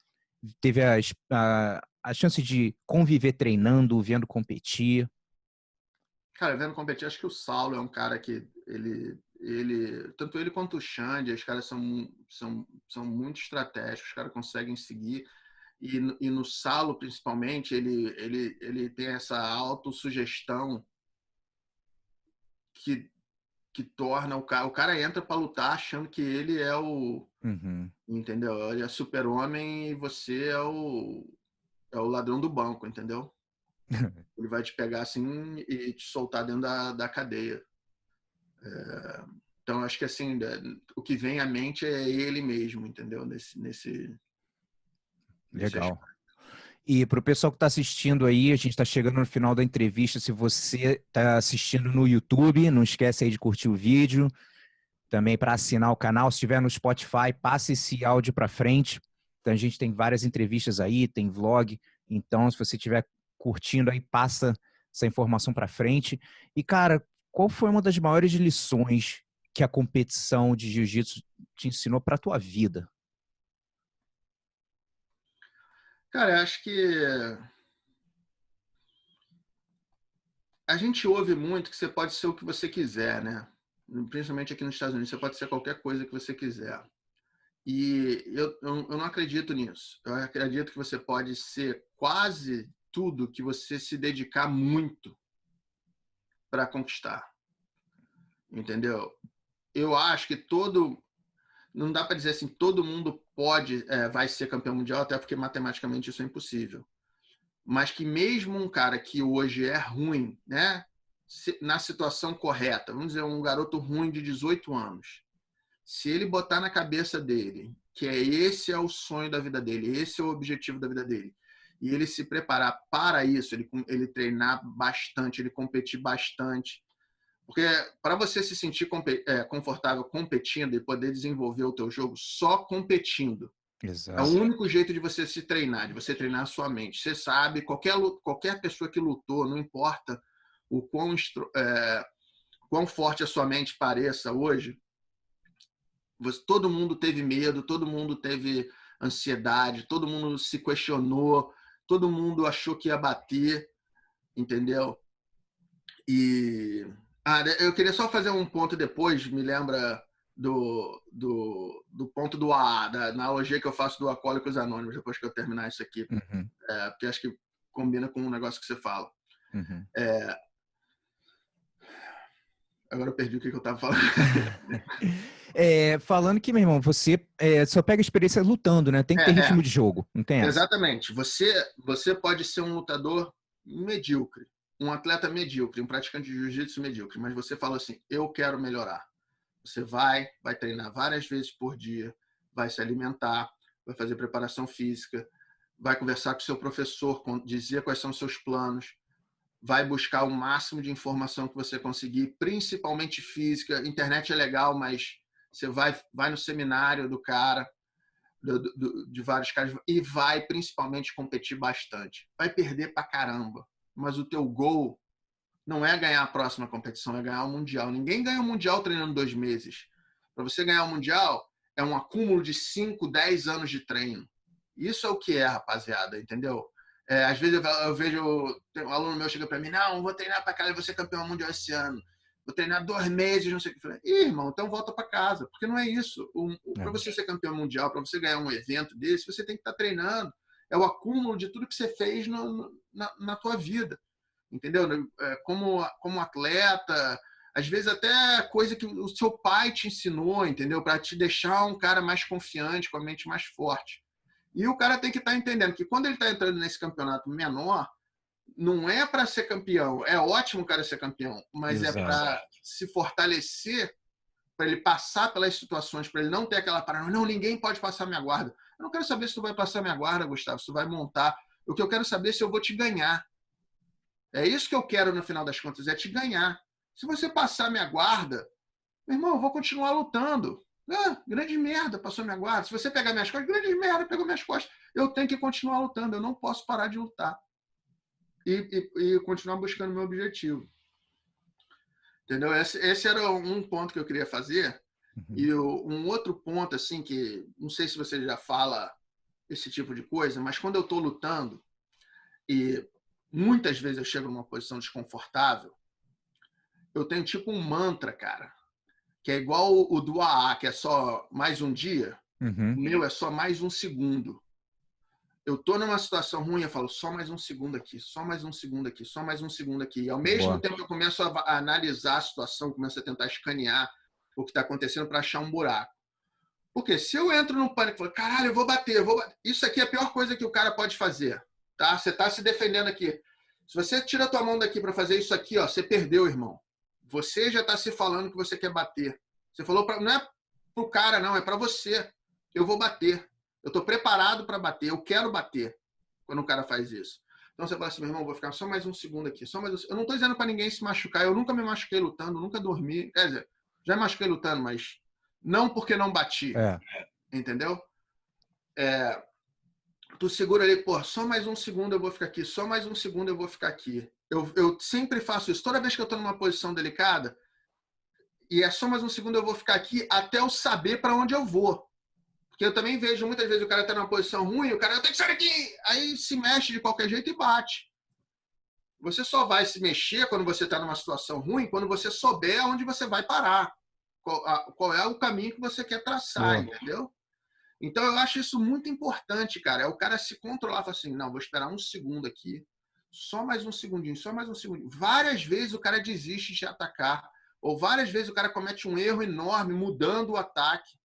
A: teve a chance de conviver treinando, vendo competir?
B: Cara, vendo competir, acho que o Saulo é um cara que tanto ele quanto o Xande, os caras são muito estratégicos, os caras conseguem seguir. E no Saulo, principalmente, ele tem essa autossugestão que que torna o cara entra para lutar achando que ele é o,
A: Uhum.
B: entendeu? Ele é super-homem e você é o ladrão do banco, entendeu? Ele vai te pegar assim e te soltar dentro da cadeia. Então, acho que assim, o que vem à mente é ele mesmo, entendeu? Nesse
A: Legal.
B: aspecto.
A: E para o pessoal que está assistindo aí, a gente está chegando no final da entrevista. Se você está assistindo no YouTube, não esquece aí de curtir o vídeo. Também para assinar o canal. Se estiver no Spotify, passe esse áudio para frente. Então, a gente tem várias entrevistas aí, tem vlog. Então, se você estiver curtindo aí, passa essa informação para frente. E, cara, qual foi uma das maiores lições que a competição de jiu-jitsu te ensinou para a tua vida?
B: Cara, acho que a gente ouve muito que você pode ser o que você quiser, né? Principalmente aqui nos Estados Unidos, você pode ser qualquer coisa que você quiser. E eu não acredito nisso. Eu acredito que você pode ser quase tudo que você se dedicar muito para conquistar. Entendeu? Eu acho que não dá para dizer assim, todo mundo vai ser campeão mundial, até porque matematicamente isso é impossível. Mas que mesmo um cara que hoje é ruim, né, na situação correta, vamos dizer, um garoto ruim de 18 anos, se ele botar na cabeça dele que esse é o sonho da vida dele, esse é o objetivo da vida dele, e ele se preparar para isso, ele treinar bastante, ele competir bastante, porque para você se sentir confortável competindo e poder desenvolver o teu jogo só competindo, é o
A: Exato.
B: único jeito de você se treinar, de você treinar a sua mente. Você sabe, qualquer pessoa que lutou, não importa o quão forte a sua mente pareça hoje, todo mundo teve medo, todo mundo teve ansiedade, todo mundo se questionou, todo mundo achou que ia bater, entendeu? E eu queria só fazer um ponto depois, me lembra do ponto do AA, na analogia que eu faço do Alcoólicos Anônimos, depois que eu terminar isso aqui,
A: Uhum,
B: porque acho que combina com o negócio que você fala.
A: uhum.
B: Agora eu perdi o que eu estava falando.
A: Falando que, meu irmão, você só pega experiência lutando, né? Tem que ter
B: É,
A: ritmo de jogo, não tem essa.
B: exatamente. Você pode ser um lutador medíocre, um atleta medíocre, um praticante de jiu-jitsu medíocre, mas você fala assim, eu quero melhorar. Você vai treinar várias vezes por dia, vai se alimentar, vai fazer preparação física, vai conversar com o seu professor, dizer quais são os seus planos, vai buscar o máximo de informação que você conseguir, principalmente física. Internet é legal, mas você vai no seminário do cara, de vários caras, e vai principalmente competir bastante. Vai perder pra caramba, mas o teu gol não é ganhar a próxima competição, é ganhar o Mundial. Ninguém ganha o Mundial treinando 2 meses. Para você ganhar o Mundial, é um acúmulo de 5, 10 anos de treino. Isso é o que é, rapaziada, entendeu? Às vezes eu vejo um aluno meu chega para mim, não, vou treinar para casa, vou ser campeão mundial esse ano. Vou treinar 2 meses, não sei o que. Eu falei, irmão, então volta para casa, porque não é isso. Para você ser campeão mundial, para você ganhar um evento desse, você tem que estar treinando. É o acúmulo de tudo que você fez na tua vida, entendeu? Como atleta, às vezes até coisa que o seu pai te ensinou, entendeu? Para te deixar um cara mais confiante, com a mente mais forte. E o cara tem que estar entendendo que quando ele está entrando nesse campeonato menor, não é para ser campeão. É ótimo o cara ser campeão, mas é
A: Exato.
B: para se fortalecer, para ele passar pelas situações, para ele não ter aquela parada, não, ninguém pode passar minha guarda. Eu não quero saber se tu vai passar minha guarda, Gustavo, se tu vai montar. O que eu quero saber é se eu vou te ganhar. É isso que eu quero no final das contas, é te ganhar. Se você passar minha guarda, meu irmão, eu vou continuar lutando. Grande merda, passou minha guarda. Se você pegar minhas costas, grande merda, pegou minhas costas. Eu tenho que continuar lutando, eu não posso parar de lutar. E continuar buscando meu objetivo. Entendeu? Esse era um ponto que eu queria fazer.
A: Uhum.
B: E um outro ponto, assim, que não sei se você já fala esse tipo de coisa, mas quando eu estou lutando, e muitas vezes eu chego numa posição desconfortável, eu tenho tipo um mantra, cara, que é igual o do AA, que é só mais um dia. O
A: Uhum.
B: meu é só mais um segundo. eu tô numa situação ruim, eu falo só mais um segundo aqui, só mais um segundo aqui, só mais um segundo aqui. E ao mesmo
A: Boa.
B: tempo eu começo a analisar a situação, começo a tentar escanear o que está acontecendo para achar um buraco. Porque se eu entro no pânico e falo, caralho, eu vou bater, isso aqui é a pior coisa que o cara pode fazer. Tá? Você está se defendendo aqui. Se você tira a tua mão daqui para fazer isso aqui, ó, você perdeu, irmão. Você já está se falando que você quer bater. Você falou, não é pro cara, não, é para você. Eu vou bater. Eu estou preparado para bater, eu quero bater quando o cara faz isso. Então você fala assim, meu irmão, vou ficar só mais um segundo aqui. Só mais um... Eu não estou dizendo para ninguém se machucar. Eu nunca me machuquei lutando, nunca dormi. Quer dizer, já me machuquei lutando, mas não porque não bati. Entendeu? Tu segura ali, pô, só mais um segundo eu vou ficar aqui, só mais um segundo eu vou ficar aqui. Eu sempre faço isso. Toda vez que eu estou numa posição delicada, e é só mais um segundo eu vou ficar aqui até eu saber para onde eu vou. Porque eu também vejo muitas vezes o cara tá numa posição ruim, o cara tem que sair daqui, aí se mexe de qualquer jeito e bate. Você só vai se mexer quando você está numa situação ruim, quando você souber onde você vai parar. Qual é o caminho que você quer traçar, entendeu? Então eu acho isso muito importante, cara. É o cara se controlar, falar assim, não, vou esperar um segundo aqui, só mais um segundinho, só mais um segundinho. Várias vezes o cara desiste de atacar, ou várias vezes o cara comete um erro enorme, mudando o ataque,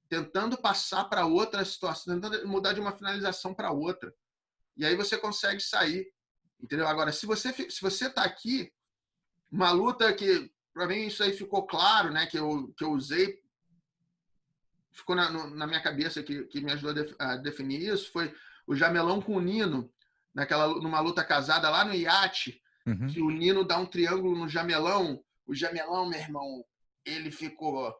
B: tentando passar para outra situação, tentando mudar de uma finalização para outra. E aí você consegue sair, entendeu? Agora, se você está aqui, uma luta que, para mim, isso aí ficou claro, né, que eu usei, ficou na minha cabeça, que me ajudou a definir isso, foi o Jamelão com o Nino, numa luta casada lá no iate, que o Nino dá um triângulo no Jamelão. O Jamelão, meu irmão, ele ficou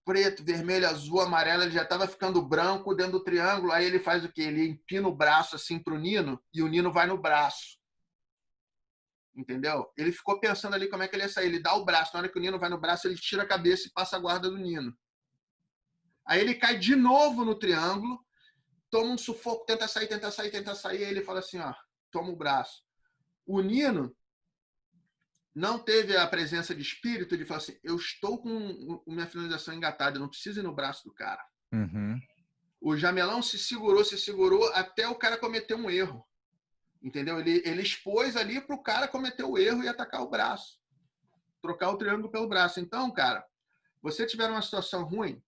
B: preto, vermelho, azul, amarelo, ele já estava ficando branco dentro do triângulo. Aí ele faz o quê? Ele empina o braço assim pro Nino e o Nino vai no braço. Entendeu? Ele ficou pensando ali como é que ele ia sair. Ele dá o braço, na hora que o Nino vai no braço, ele tira a cabeça e passa a guarda do Nino. Aí ele cai de novo no triângulo, toma um sufoco, tenta sair, tenta sair, tenta sair. Aí ele fala assim, ó, toma o braço. O Nino não teve a presença de espírito de falar assim, eu estou com minha finalização engatada, eu não preciso ir no braço do cara. O Jamelão se segurou até o cara cometer um erro. Entendeu? Ele expôs ali para o cara cometer o erro e atacar o braço. Trocar o triângulo pelo braço. Então, cara, você tiver uma situação ruim,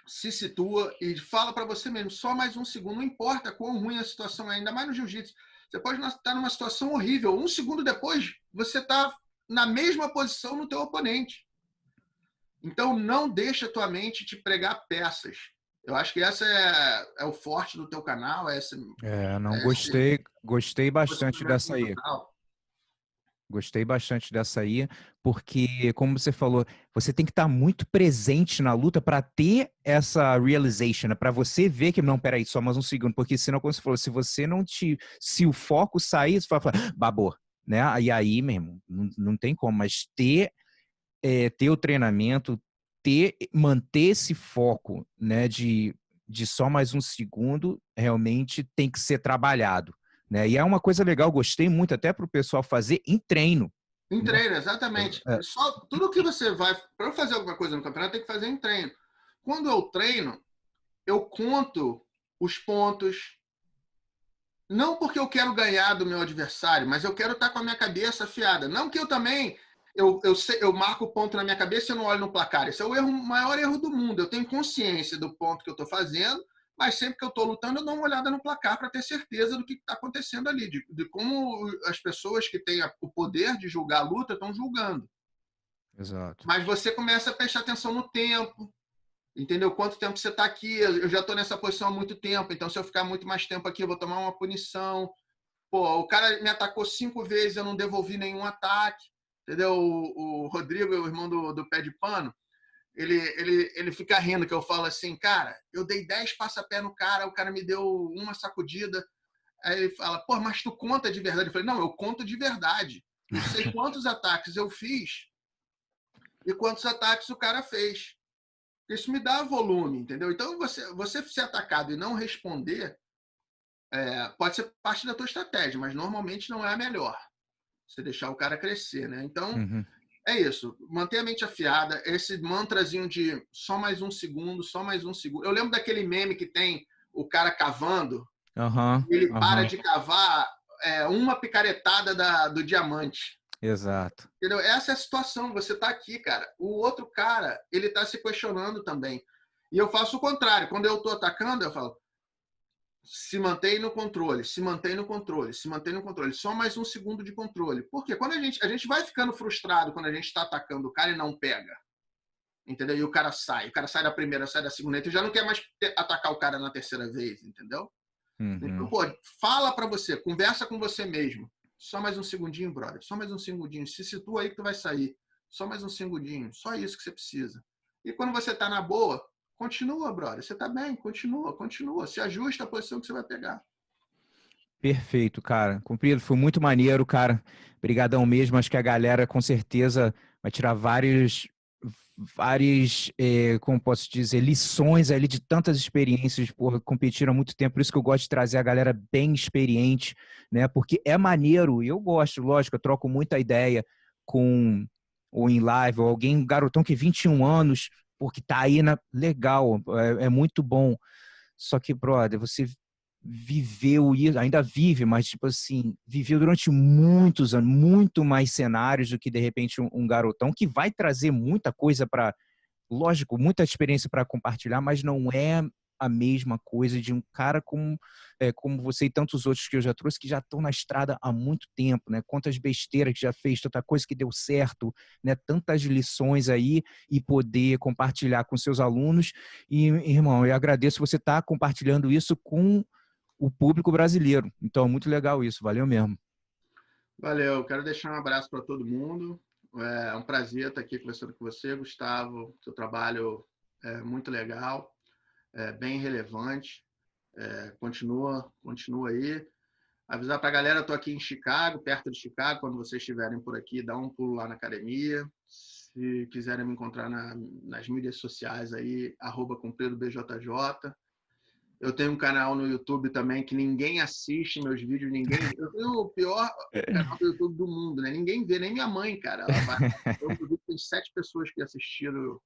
B: se situa e fala para você mesmo, só mais um segundo, não importa quão ruim a situação é, ainda mais no jiu-jitsu. Você pode estar numa situação horrível, um segundo depois, você está na mesma posição no teu oponente. Então, não deixa a tua mente te pregar peças. Eu acho que essa é o forte do teu canal.
A: Gostei bastante dessa aí. Gostei bastante dessa aí, porque, como você falou, você tem que estar muito presente na luta para ter essa realization, né? Para você ver que, não, peraí, só mais um segundo, porque senão, como você falou, se o foco sair, você vai falar, babou, né? E aí, mesmo, não tem como, mas ter o treinamento, manter esse foco, né, de só mais um segundo, realmente tem que ser trabalhado. Né? E é uma coisa legal, gostei muito até para o pessoal fazer em treino.
B: Em treino, exatamente. Tudo que você vai... Para eu fazer alguma coisa no campeonato, tem que fazer em treino. Quando eu treino, eu conto os pontos, não porque eu quero ganhar do meu adversário, mas eu quero estar com a minha cabeça afiada. Não que eu também... Eu marco o ponto na minha cabeça e eu não olho no placar. Esse é o maior erro do mundo. Eu tenho consciência do ponto que eu estou fazendo, mas sempre que eu estou lutando, eu dou uma olhada no placar para ter certeza do que está acontecendo ali, de como as pessoas que têm o poder de julgar a luta estão julgando.
A: Exato.
B: Mas você começa a prestar atenção no tempo, entendeu? Quanto tempo você está aqui? Eu já estou nessa posição há muito tempo, então se eu ficar muito mais tempo aqui, eu vou tomar uma punição. Pô, o cara me atacou 5 vezes, eu não devolvi nenhum ataque, entendeu? O Rodrigo, o irmão do pé de pano, ele fica rindo, que eu falo assim, cara, eu dei 10 passapé no cara, o cara me deu uma sacudida. Aí ele fala, pô, mas tu conta de verdade? Eu falei, não, eu conto de verdade. Eu sei quantos ataques eu fiz e quantos ataques o cara fez. Isso me dá volume, entendeu? Então, você ser atacado e não responder pode ser parte da tua estratégia, mas normalmente não é a melhor. Você deixar o cara crescer, né? Então, é isso. Manter a mente afiada. Esse mantrazinho de só mais um segundo, só mais um segundo. Eu lembro daquele meme que tem o cara cavando,
A: Aham,
B: Ele para
A: aham.
B: de cavar uma picaretada do diamante.
A: Exato.
B: Entendeu? Essa é a situação. Você está aqui, cara. O outro cara, ele está se questionando também. E eu faço o contrário. Quando eu estou atacando, eu falo, se mantém no controle, se mantém no controle, se mantém no controle. Só mais um segundo de controle. Por quê? Quando a gente vai ficando frustrado quando a gente está atacando o cara e não pega. Entendeu? E o cara sai da primeira, sai da segunda, então já não quer mais atacar o cara na terceira vez, entendeu? Então,
A: Uhum.
B: pô, fala pra você, conversa com você mesmo. Só mais um segundinho, brother. Só mais um segundinho. Se situa aí que tu vai sair. Só mais um segundinho. Só isso que você precisa. E quando você tá na boa, continua, brother. Você tá bem, continua, continua. Se ajusta a posição que você vai pegar.
A: Perfeito, cara. Cumprido, foi muito maneiro, cara. Obrigadão mesmo. Acho que a galera com certeza vai tirar várias, como posso dizer, lições ali de tantas experiências, porra, competiram há muito tempo. Por isso que eu gosto de trazer a galera bem experiente, né? Porque é maneiro, e eu gosto, lógico, eu troco muita ideia com ou em live, ou alguém, um garotão que 21 anos, porque tá aí legal, é muito bom. Só que, brother, você viveu isso, ainda vive, mas tipo assim, viveu durante muitos anos, muito mais cenários do que de repente um garotão que vai trazer muita coisa para, lógico, muita experiência para compartilhar, mas não é a mesma coisa de um cara como você e tantos outros que eu já trouxe que já estão na estrada há muito tempo, né? Quantas besteiras que já fez, tanta coisa que deu certo, né? Tantas lições aí e poder compartilhar com seus alunos. E, irmão, eu agradeço você estar compartilhando isso com o público brasileiro. Então, muito legal isso. Valeu mesmo.
B: Valeu. Quero deixar um abraço para todo mundo. É um prazer estar aqui conversando com você, Gustavo. Seu trabalho é muito legal, é bem relevante. Continua aí. Avisar para a galera, eu estou aqui em Chicago, perto de Chicago. Quando vocês estiverem por aqui, dá um pulo lá na academia. Se quiserem me encontrar nas mídias sociais aí, @CumpridoBJJ. Eu tenho um canal no YouTube também que ninguém assiste meus vídeos, ninguém. Eu tenho o pior canal do YouTube do mundo, né? Ninguém vê, nem minha mãe, cara. Ela vai. Eu tem 7 pessoas que assistiram,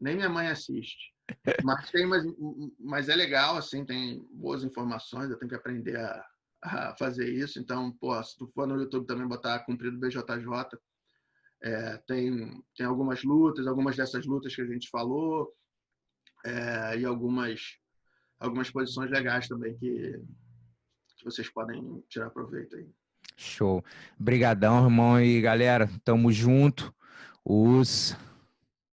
B: nem minha mãe assiste. Mas é legal, assim, tem boas informações. Eu tenho que aprender a fazer isso. Então, pô, se tu for no YouTube também botar Cumprido BJJ, tem algumas lutas, algumas dessas lutas que a gente falou, e algumas posições legais também que vocês podem tirar proveito aí.
A: Show. Brigadão, irmão. E galera, tamo junto. Os